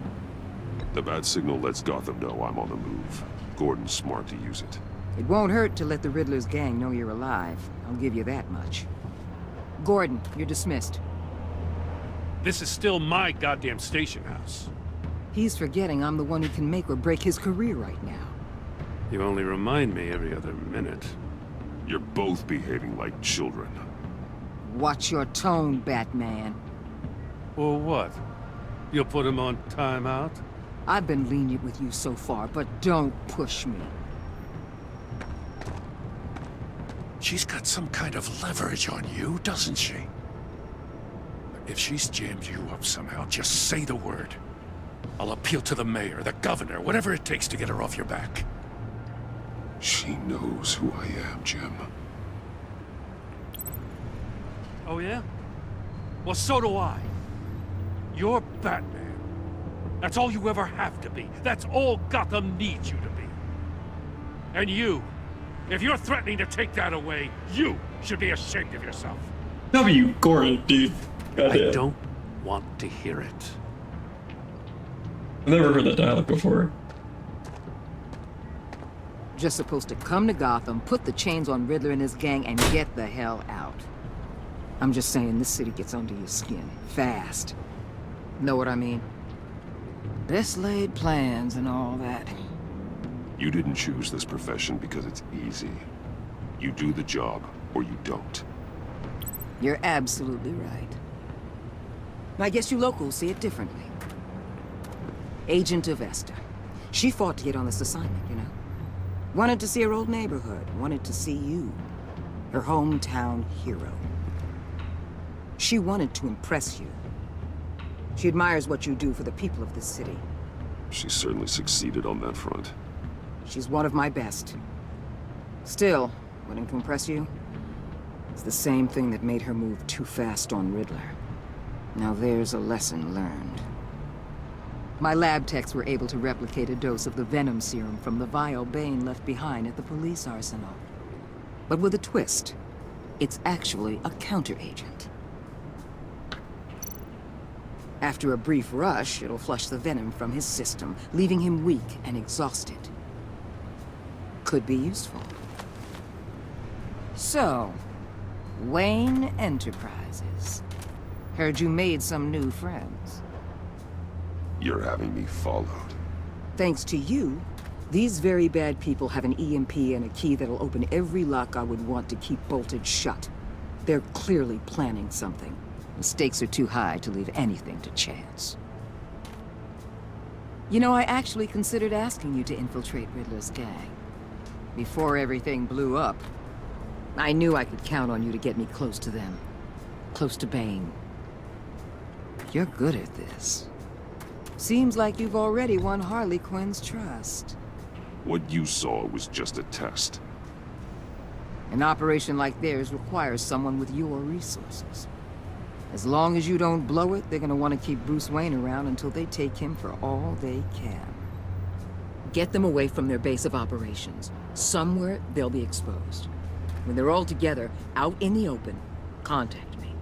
The bat signal lets Gotham know I'm on the move. Gordon's smart to use it. It won't hurt to let the Riddler's gang know you're alive. I'll give you that much. Gordon, you're dismissed. This is still my goddamn station house. He's forgetting I'm the one who can make or break his career right now. You only remind me every other minute. You're both behaving like children. Watch your tone, Batman. Or what? You'll put him on timeout? I've been lenient with you so far, but don't push me. She's got some kind of leverage on you, doesn't she? If she's jammed you up somehow, just say the word. I'll appeal to the mayor, the governor, whatever it takes to get her off your back. She knows who I am, Jim. Oh yeah? Well, so do I. You're Batman. That's all you ever have to be. That's all Gotham needs you to be. And you, if you're threatening to take that away, you should be ashamed of yourself. W. Gordon, dude. I Goddamn. don't want to hear it. I've never heard that dialogue before. Just supposed to come to Gotham, put the chains on Riddler and his gang, and get the hell out. I'm just saying, this city gets under your skin. Fast. Know what I mean? Best laid plans and all that. You didn't choose this profession because it's easy. You do the job, or you don't. You're absolutely right. I guess you locals see it differently. Agent Avesta. She fought to get on this assignment, you know? Wanted to see her old neighborhood, wanted to see you, her hometown hero. She wanted to impress you. She admires what you do for the people of this city. She certainly succeeded on that front. She's one of my best. Still, wanting to impress you? It's the same thing that made her move too fast on Riddler. Now there's a lesson learned. My lab techs were able to replicate a dose of the venom serum from the vial Bane left behind at the police arsenal. But with a twist. It's actually a counteragent. After a brief rush, it'll flush the venom from his system, leaving him weak and exhausted. Could be useful. So, Wayne Enterprises. Heard you made some new friends. You're having me followed. Thanks to you, these very bad people have an EMP and a key that'll open every lock I would want to keep bolted shut. They're clearly planning something. The stakes are too high to leave anything to chance. You know, I actually considered asking you to infiltrate Riddler's gang. Before everything blew up, I knew I could count on you to get me close to them. Close to Bane. You're good at this. Seems like you've already won Harley Quinn's trust. What you saw was just a test. An operation like theirs requires someone with your resources. As long as you don't blow it, they're gonna want to keep Bruce Wayne around until they take him for all they can. Get them away from their base of operations. Somewhere they'll be exposed. When they're all together, out in the open, contact me.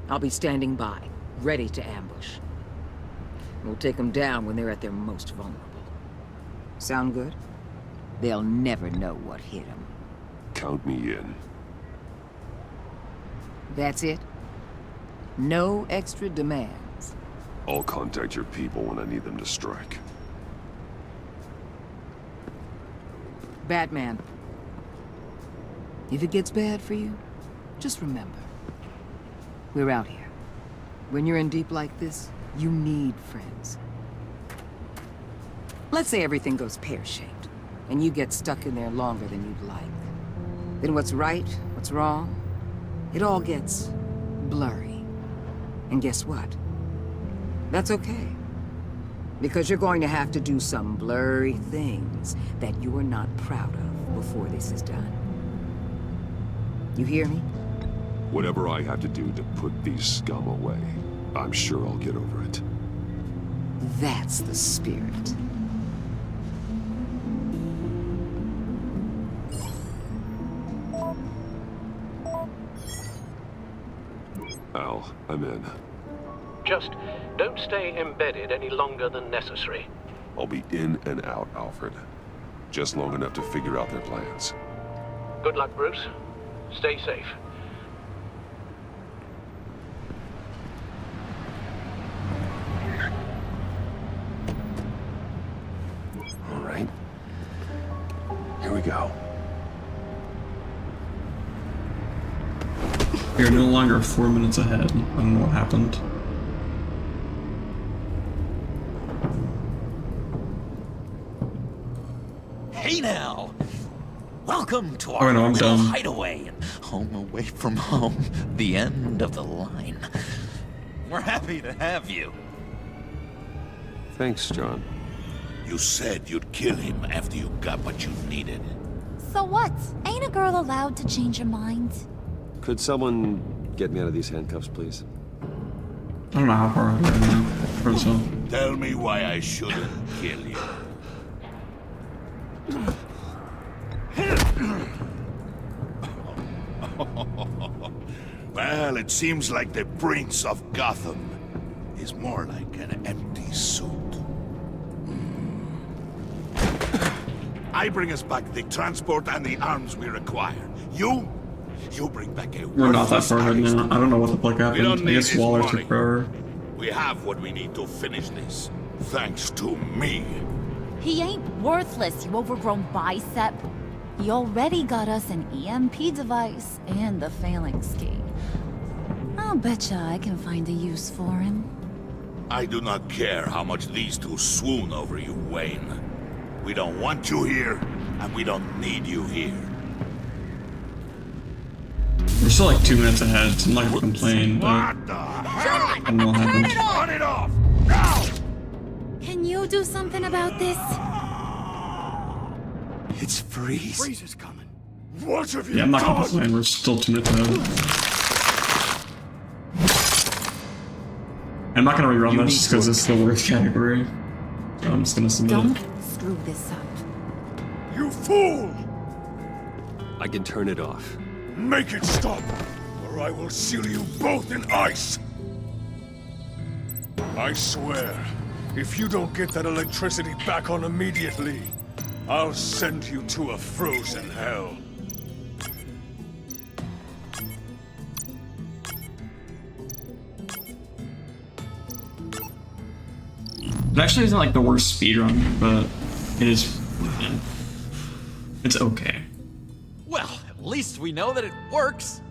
I'll be standing by, ready to ambush. We'll take them down when they're at their most vulnerable. Sound good? They'll never know what hit them. Count me in. That's it? No extra demands. I'll contact your people when I need them to strike. Batman. If it gets bad for you, just remember. We're out here. When you're in deep like this, you need friends. Let's say everything goes pear-shaped, and you get stuck in there longer than you'd like. Then what's right, what's wrong, it all gets blurry. And guess what? That's okay. Because you're going to have to do some blurry things that you are not proud of before this is done. You hear me? Whatever I have to do to put these scum away, I'm sure I'll get over it. That's the spirit. Al, I'm in. Just don't stay embedded any longer than necessary. I'll be in and out, Alfred. Just long enough to figure out their plans. Good luck, Bruce. Stay safe. All right. Here we go. You're no longer 4 minutes ahead. I don't know what happened. Hey now! Welcome to Oh, our no, I'm little done. hideaway and home away from home. The end of the line. We're happy to have you. Thanks, John. You said you'd kill him after you got what you needed. So what? Ain't a girl allowed to change her mind? Could someone get me out of these handcuffs, please? I don't know how far ahead I am now. Or so. Tell me why I shouldn't kill you. Well, it seems like the Prince of Gotham is more like an empty suit. I bring us back the transport and the arms we require. You bring back a We're not that far ahead now. I don't know what the fuck We don't happened. I need guess his Waller money. took forever. We have what we need to finish this. Thanks to me. He ain't worthless, you overgrown bicep. He already got us an EMP device and the phalanx key. I'll betcha I can find a use for him. I do not care how much these two swoon over you, Wayne. We don't want you here, and we don't need you here. We're still like 2 minutes ahead, so I'm not gonna complain, but I don't know what happened. Turn it off! Now! Can you do something about this? It's Freeze. Freeze is coming. What have you Yeah, I'm not gonna done? complain, we're still 2 minutes ahead. I'm not gonna rerun this just because it's the worst category. So I'm just gonna submit Don't it. screw this up. You fool! I can turn it off. Make it stop, or I will seal you both in ice! I swear, if you don't get that electricity back on immediately, I'll send you to a frozen hell. It actually isn't like the worst speedrun, but it is. It's okay. Well, at least we know that it works.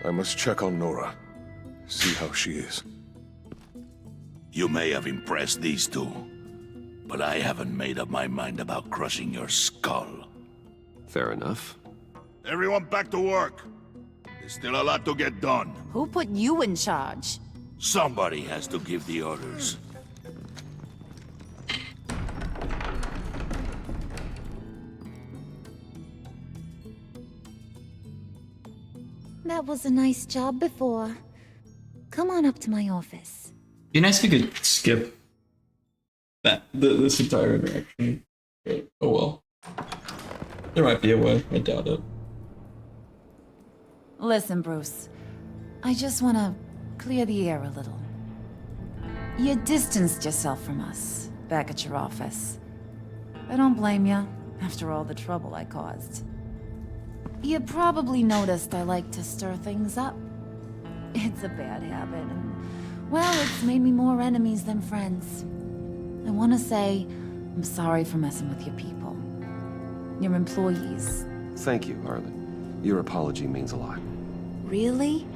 I must check on Nora. See how she is. You may have impressed these two, but I haven't made up my mind about crushing your skull. Fair enough. Everyone back to work. There's still a lot to get done. Who put you in charge? Somebody has to give the orders. That was a nice job before. Come on up to my office. Be nice if we could skip that this entire interaction. But, oh well. There might be a way. I doubt it. Listen, Bruce. I just want to clear the air a little. You distanced yourself from us back at your office. I don't blame you, after all the trouble I caused. You probably noticed I like to stir things up. It's a bad habit, and, well, it's made me more enemies than friends. I want to say I'm sorry for messing with your people. Your employees. Thank you, Harley. Your apology means a lot. Really?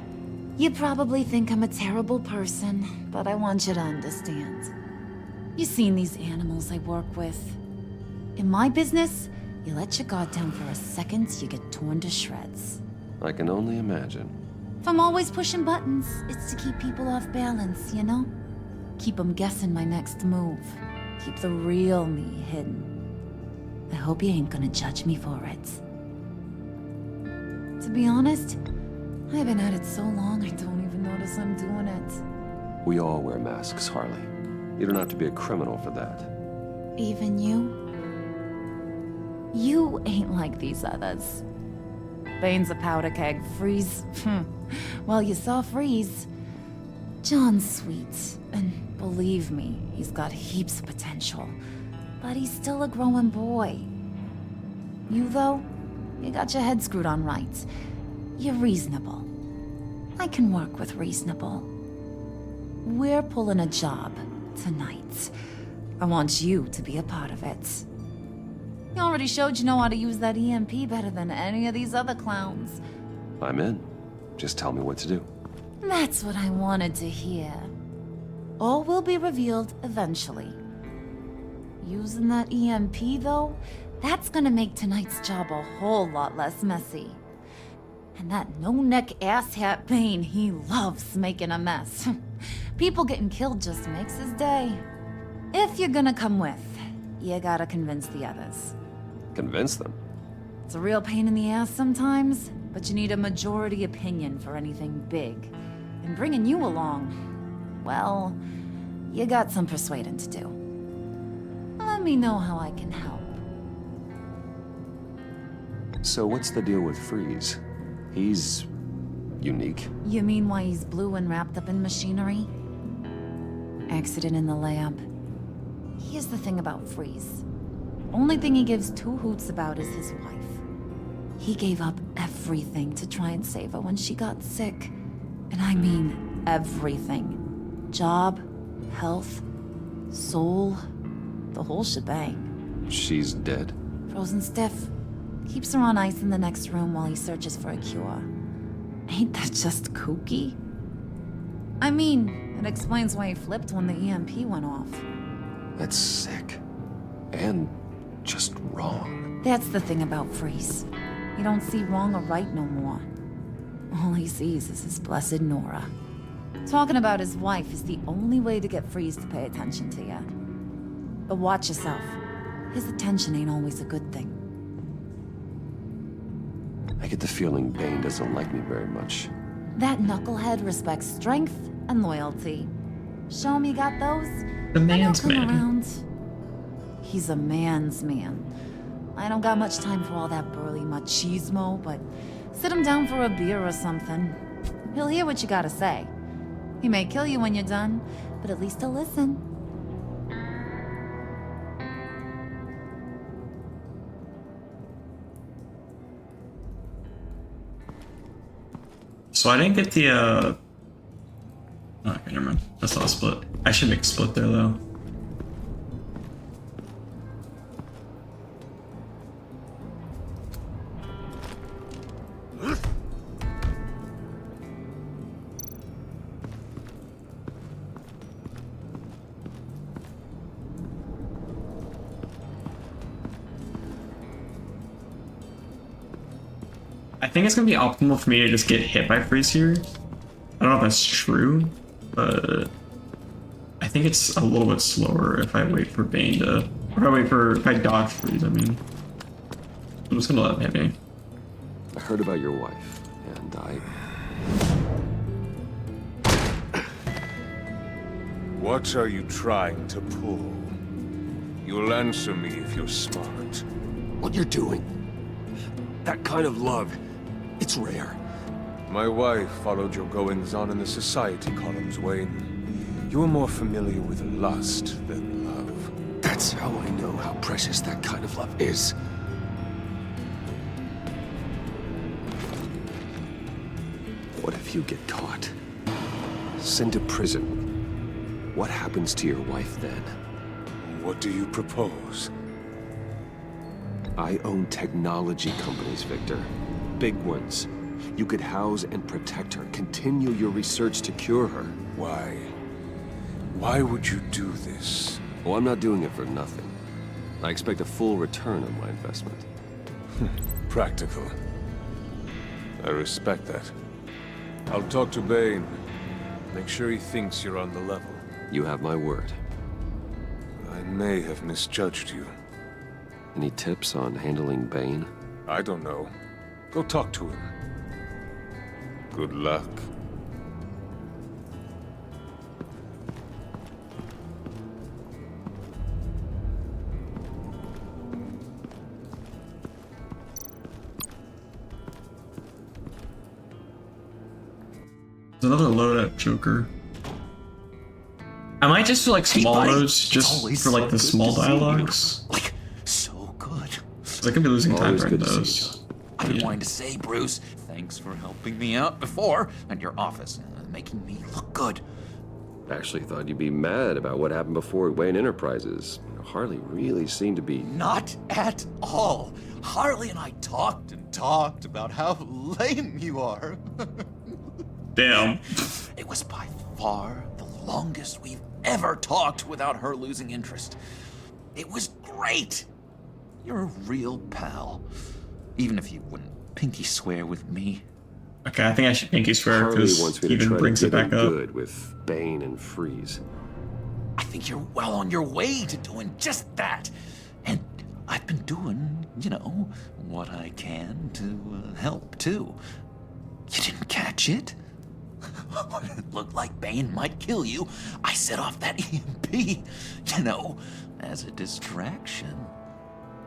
You probably think I'm a terrible person, but I want you to understand. You've seen these animals I work with. In my business, you let your guard down for a second, you get torn to shreds. I can only imagine. If I'm always pushing buttons, it's to keep people off balance, you know? Keep them guessing my next move. Keep the real me hidden. I hope you ain't gonna judge me for it. To be honest, I've been at it so long I don't even notice I'm doing it. We all wear masks, Harley. You don't have to be a criminal for that. Even you? You ain't like these others. Bane's a powder keg. Freeze. Well, you saw Freeze. John's sweet, and believe me, he's got heaps of potential. But he's still a growing boy. You, though, you got your head screwed on right. You're reasonable. I can work with reasonable. We're pulling a job tonight. I want you to be a part of it. You already showed you know how to use that EMP better than any of these other clowns. I'm in. Just tell me what to do. That's what I wanted to hear. All will be revealed eventually. Using that EMP, though, that's gonna make tonight's job a whole lot less messy. And that no-neck asshat Bane, he loves making a mess. People getting killed just makes his day. If you're gonna come with, you gotta convince the others. Convince them? It's a real pain in the ass sometimes, but you need a majority opinion for anything big. And bringing you along, well, you got some persuading to do. Let me know how I can help. So what's the deal with Freeze? He's unique. You mean why he's blue and wrapped up in machinery? Accident in the lab. Here's the thing about Freeze. Only thing he gives two hoots about is his wife. He gave up everything to try and save her when she got sick. And I mean everything. Job, health, soul, the whole shebang. She's dead? Frozen stiff. Keeps her on ice in the next room while he searches for a cure. Ain't that just kooky? I mean, it explains why he flipped when the EMP went off. That's sick. And just wrong. That's the thing about Freeze. He don't see wrong or right no more. All he sees is his blessed Nora. Talking about his wife is the only way to get Freeze to pay attention to you. But watch yourself. His attention ain't always a good thing. I get the feeling Bane doesn't like me very much. That knucklehead respects strength and loyalty. Show him you got those, The man's and he'll come man. around. He's a man's man. I don't got much time for all that burly machismo, but sit him down for a beer or something. He'll hear what you gotta say. He may kill you when you're done, but at least he'll listen. So I didn't get the, oh, okay, never mind. That's not a split. I should make a split there, though. I think it's gonna be optimal for me to just get hit by Freeze here. I don't know if that's true, but I think it's a little bit slower if I wait for Bane to, or if I dodge Freeze, I mean. I'm just gonna let him hit me. I heard about your wife, and What are you trying to pull? You'll answer me if you're smart. What you're doing? That kind of love, it's rare. My wife followed your goings-on in the society columns, Wayne. You are more familiar with lust than love. That's how I know how precious that kind of love is. What if you get caught? Sent to prison. What happens to your wife then? What do you propose? I own technology companies, Victor. Big ones. You could house and protect her, continue your research to cure her. Why? Why would you do this? Oh, I'm not doing it for nothing. I expect a full return on my investment. Practical. I respect that. I'll talk to Bane. Make sure he thinks you're on the level. You have my word. I may have misjudged you. Any tips on handling Bane? I don't know. Go talk to him. Good luck. There's another loadout Joker. I might just do like small modes just for like the small dialogues. Like, so good. I could be losing time Always during good to see those. I've been wanting to say, Bruce, thanks for helping me out before at your office, making me look good. Actually thought you'd be mad about what happened before Wayne Enterprises. Harley really seemed to be... Not at all. Harley and I talked and talked about how lame you are. Damn. It was by far the longest we've ever talked without her losing interest. It was great. You're a real pal. Even if you wouldn't pinky swear with me. Okay, I think I should pinky swear Harley because wants me to even try brings to it get in back up. good with Bane and Freeze. I think you're well on your way to doing just that. And I've been doing, you know, what I can to help, too. You didn't catch it? When it looked like Bane might kill you, I set off that EMP, you know, as a distraction.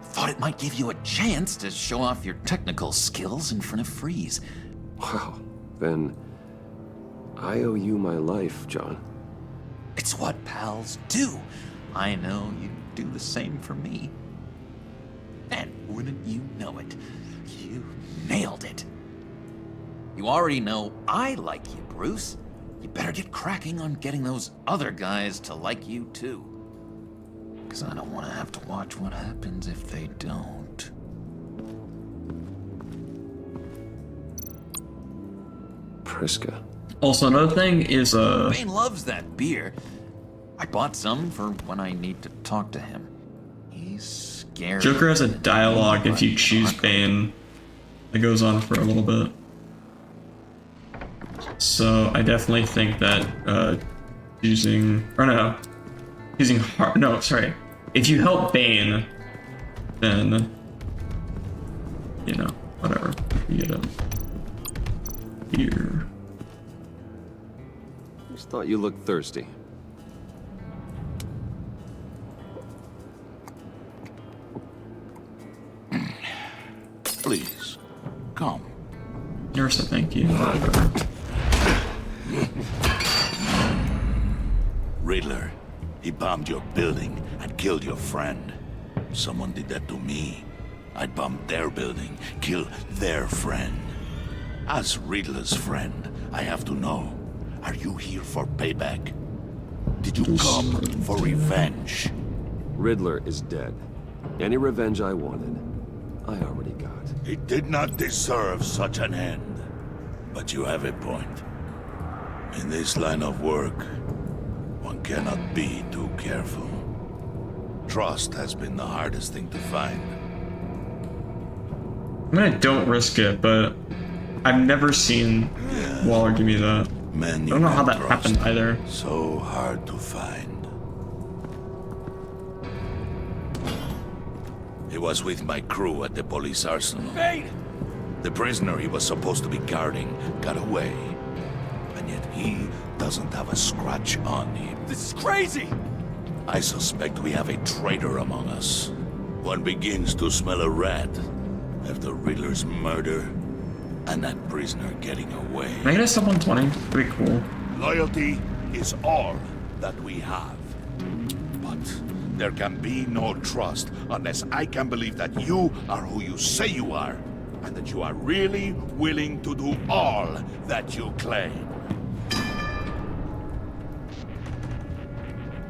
Thought it might give you a chance to show off your technical skills in front of Freeze. Wow, then I owe you my life, John. It's what pals do. I know you do the same for me. And wouldn't you know it, you nailed it. You already know I like you, Bruce. You better get cracking on getting those other guys to like you too. Because I don't want to have to watch what happens if they don't. Priska. Also, another thing is Bane loves that beer. I bought some for when I need to talk to him. He's scary. Joker has a dialogue if you choose Bane that goes on for a little bit. So I definitely think that if you help Bane, then you know, whatever. You get a beer. Just thought you looked thirsty. Please, come. Never said thank you. Riddler, he bombed your building and killed your friend. Someone did that to me. I'd bomb their building, kill their friend. As Riddler's friend, I have to know, are you here for payback? Did you come for revenge? Riddler is dead. Any revenge I wanted, I already got. He did not deserve such an end. But you have a point. In this line of work, one cannot be too careful. Trust has been the hardest thing to find. I mean, I don't risk it, but I've never seen Waller give me that. I don't know how that happened either. So hard to find. He was with my crew at the police arsenal. Bane! The prisoner he was supposed to be guarding got away. And yet he doesn't have a scratch on him. This is crazy! I suspect we have a traitor among us. One begins to smell a rat after Riddler's murder and that prisoner getting away. Can I get a sub 120? Pretty cool. Loyalty is all that we have. But there can be no trust unless I can believe that you are who you say you are, and that you are really willing to do all that you claim.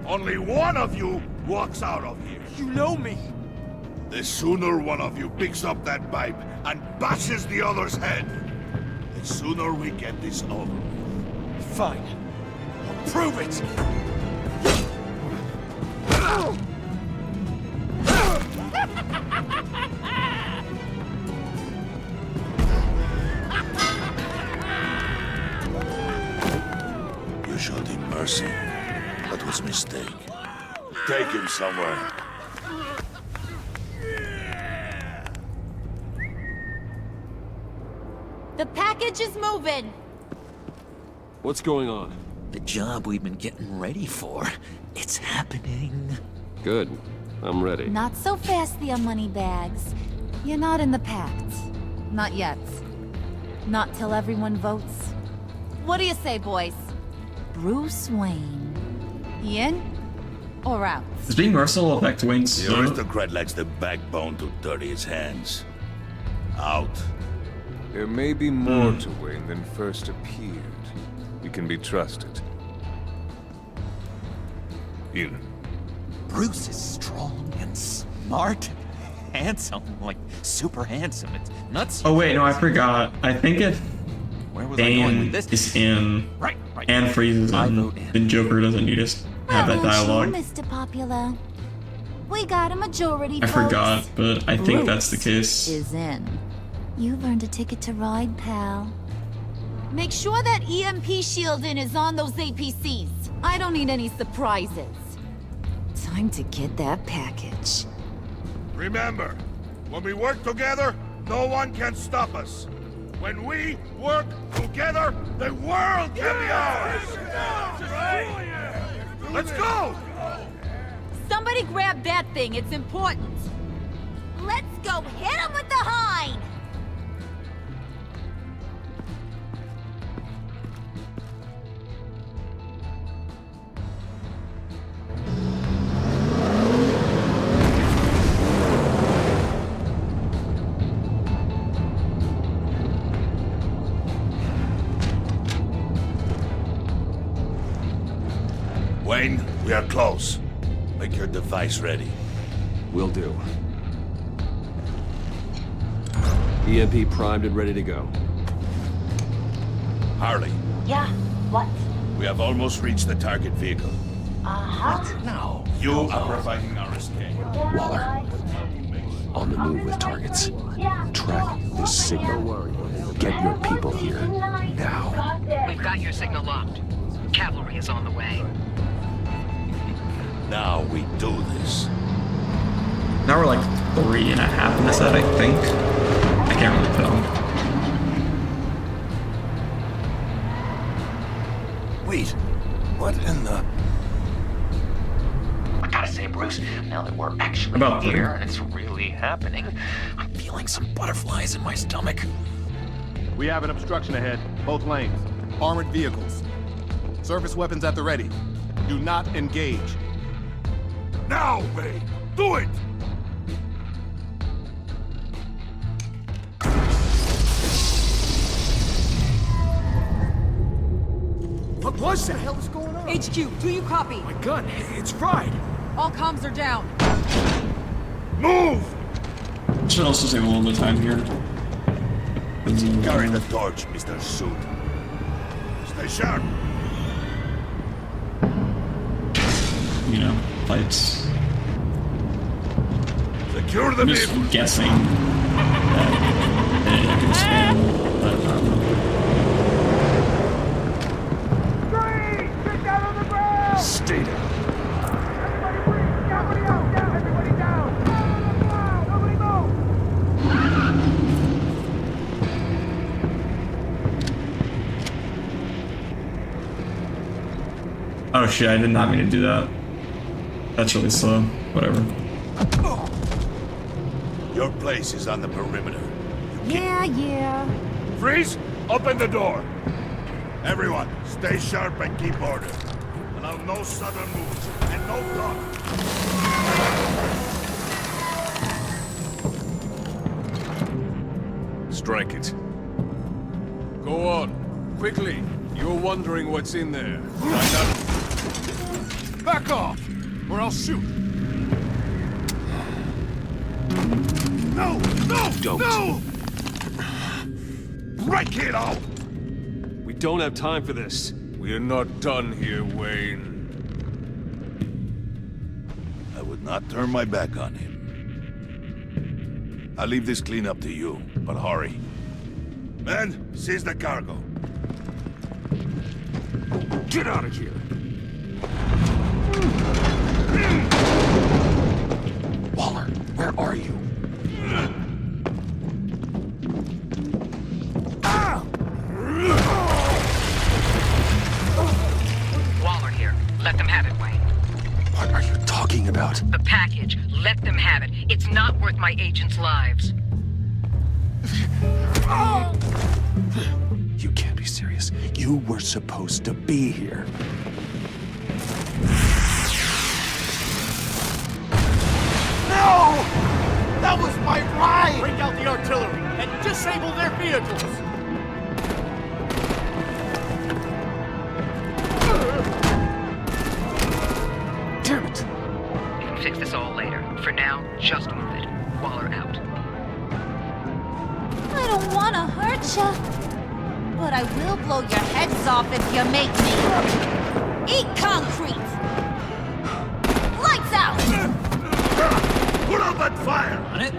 Only one of you walks out of here. You know me! The sooner one of you picks up that pipe and bashes the other's head, the sooner we get this over. Fine. I'll prove it! You showed him mercy. That was a mistake. Take him somewhere. The package is moving. What's going on? The job we've been getting ready for. It's happening. Good. I'm ready. Not so fast, the moneybags. You're not in the pact. Not yet. Not till everyone votes. What do you say, boys? Bruce Wayne. In or out? Does being merciful affect Wayne's The aristocrat lacks the backbone to dirty his hands. Out. There may be more to Wayne than first appeared. You can be trusted. In. Bruce is strong and smart, handsome, like super handsome. It's nuts. Oh wait, no, I forgot. I think if Where was I going with Bane this? is in Right. and Freeze is in, then Joker doesn't need to have that dialogue. Mr. Popular. We got a majority I vote. forgot, but I think that's the case. Is in. You've earned a ticket to ride, pal. Make sure that EMP shielding is on those APCs. I don't need any surprises. Time to get that package. Remember, when we work together, no one can stop us. When we work together, the world can be ours! Let's go! Somebody grab that thing, it's important. Let's go hit him with the hind! Wayne, we are close. Make your device ready. Will do. EMP primed and ready to go. Harley, Yeah, what? We have almost reached the target vehicle. Uh-huh. No. You are providing our escape. Waller. On the move with targets. Track this signal. Get your people here. Now. We've got your signal locked. Cavalry is on the way. Now we do this. Now we're like 3.5 in this set, I think. I can't really tell. Wait, what in the... I gotta say, Bruce, now that we're actually About here and it's really happening, I'm feeling some butterflies in my stomach. We have an obstruction ahead, both lanes. Armored vehicles. Surface weapons at the ready. Do not engage. Now, Bane! Do it! What was that? What the hell is going on? HQ, do you copy? My gun, it's fried. All comms are down. Move! Should also save a little bit of time here. Carry the torch, Mr. Suit. Stay sharp. You know, fights. Secure the I'm just vehicle. guessing that it can spam, but I don't know. Stay down. Oh shit, I did not mean to do that. That's really slow. Whatever. Your place is on the perimeter. Yeah. Freeze! Open the door! Everyone, stay sharp and keep order. Allow no sudden moves and no talk. Strike it. Go on. Quickly. You're wondering what's in there. Back off! Or I'll shoot! No! No! Don't. No! Break it out! We don't have time for this. We're not done here, Wayne. I would not turn my back on him. I'll leave this clean up to you, but hurry. Men, seize the cargo. Get out of here! Waller, where are you? Waller here. Let them have it, Wayne. What are you talking about? The package. Let them have it. It's not worth my agents' lives. You can't be serious. You were supposed to be here. No! That was my ride! Bring out the artillery and disable their vehicles! Damn it! We can fix this all later. For now, just move it. Waller out. I don't want to hurt ya, but I will blow your heads off if you make me. Eat concrete! Lights out! Put up that fire! On it.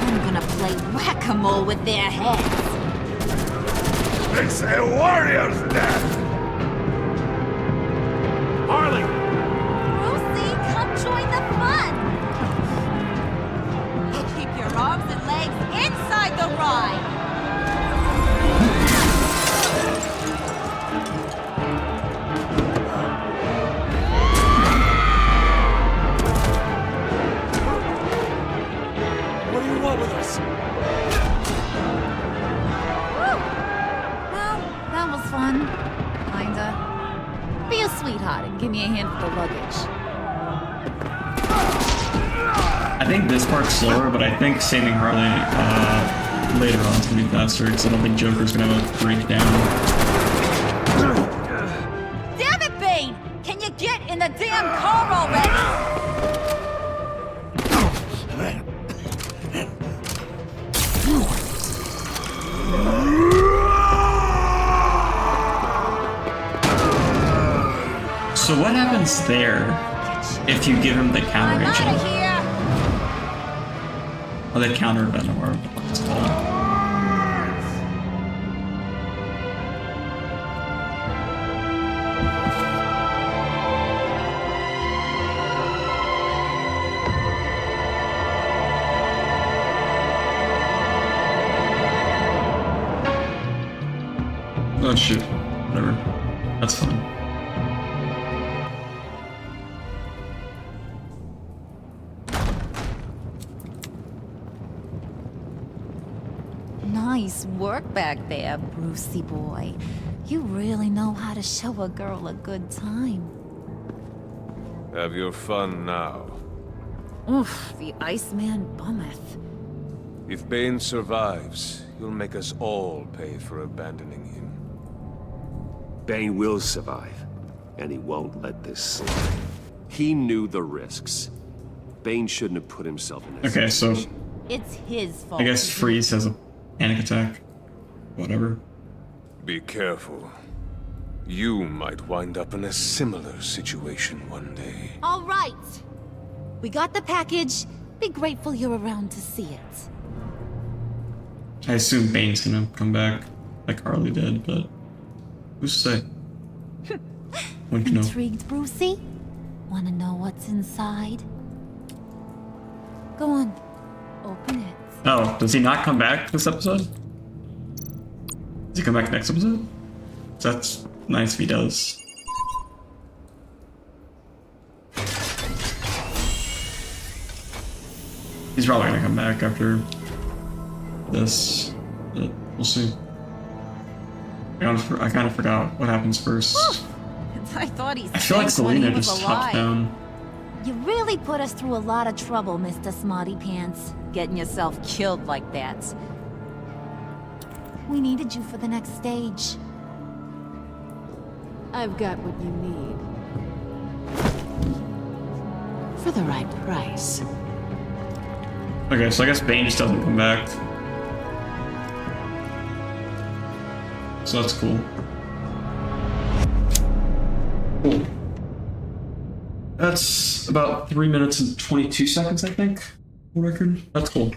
I'm gonna play whack-a-mole with their heads. It's a warrior's death! Harley! Lucy, come join the fun! Keep your arms and legs inside the ride! What do you want with us? Well, that was fun. Kinda. Be a sweetheart and give me a hand with the luggage. I think this part's slower, but I think saving Harley later on is gonna be faster, because I don't think Joker's gonna have a breakdown. Damn it, Bane! Can you get So what happens there if you give him the counter agent? Oh, the counter venom, or what it's called. Oh shoot, whatever. That's fine. Nice work back there, Brucey boy. You really know how to show a girl a good time. Have your fun now. Oof, the Iceman bummeth. If Bane survives, he'll make us all pay for abandoning him. Bane will survive, and he won't let this slide. He knew the risks. Bane shouldn't have put himself in this situation. It's his fault. I guess Freeze has a panic attack. Whatever. Be careful. You might wind up in a similar situation one day. All right. We got the package. Be grateful you're around to see it. I assume Bane's gonna come back, like Harley did, but who's to say? Wouldn't you know? Intrigued, Brucey? Wanna know what's inside? Go on. Open it. Oh, does he not come back this episode? Does he come back next episode? That's nice if he does. He's probably gonna come back after this, but we'll see. I kind of forgot what happens first. I thought he I feel like sank when he Selena was just hopped alive. down. You really put us through a lot of trouble, Mr. Smarty Pants. Getting yourself killed like that. We needed you for the next stage. I've got what you need. For the right price. Okay, so I guess Bane just doesn't come back. So that's cool. Cool. That's about 3 minutes and 22 seconds, I think. Record. That's cool.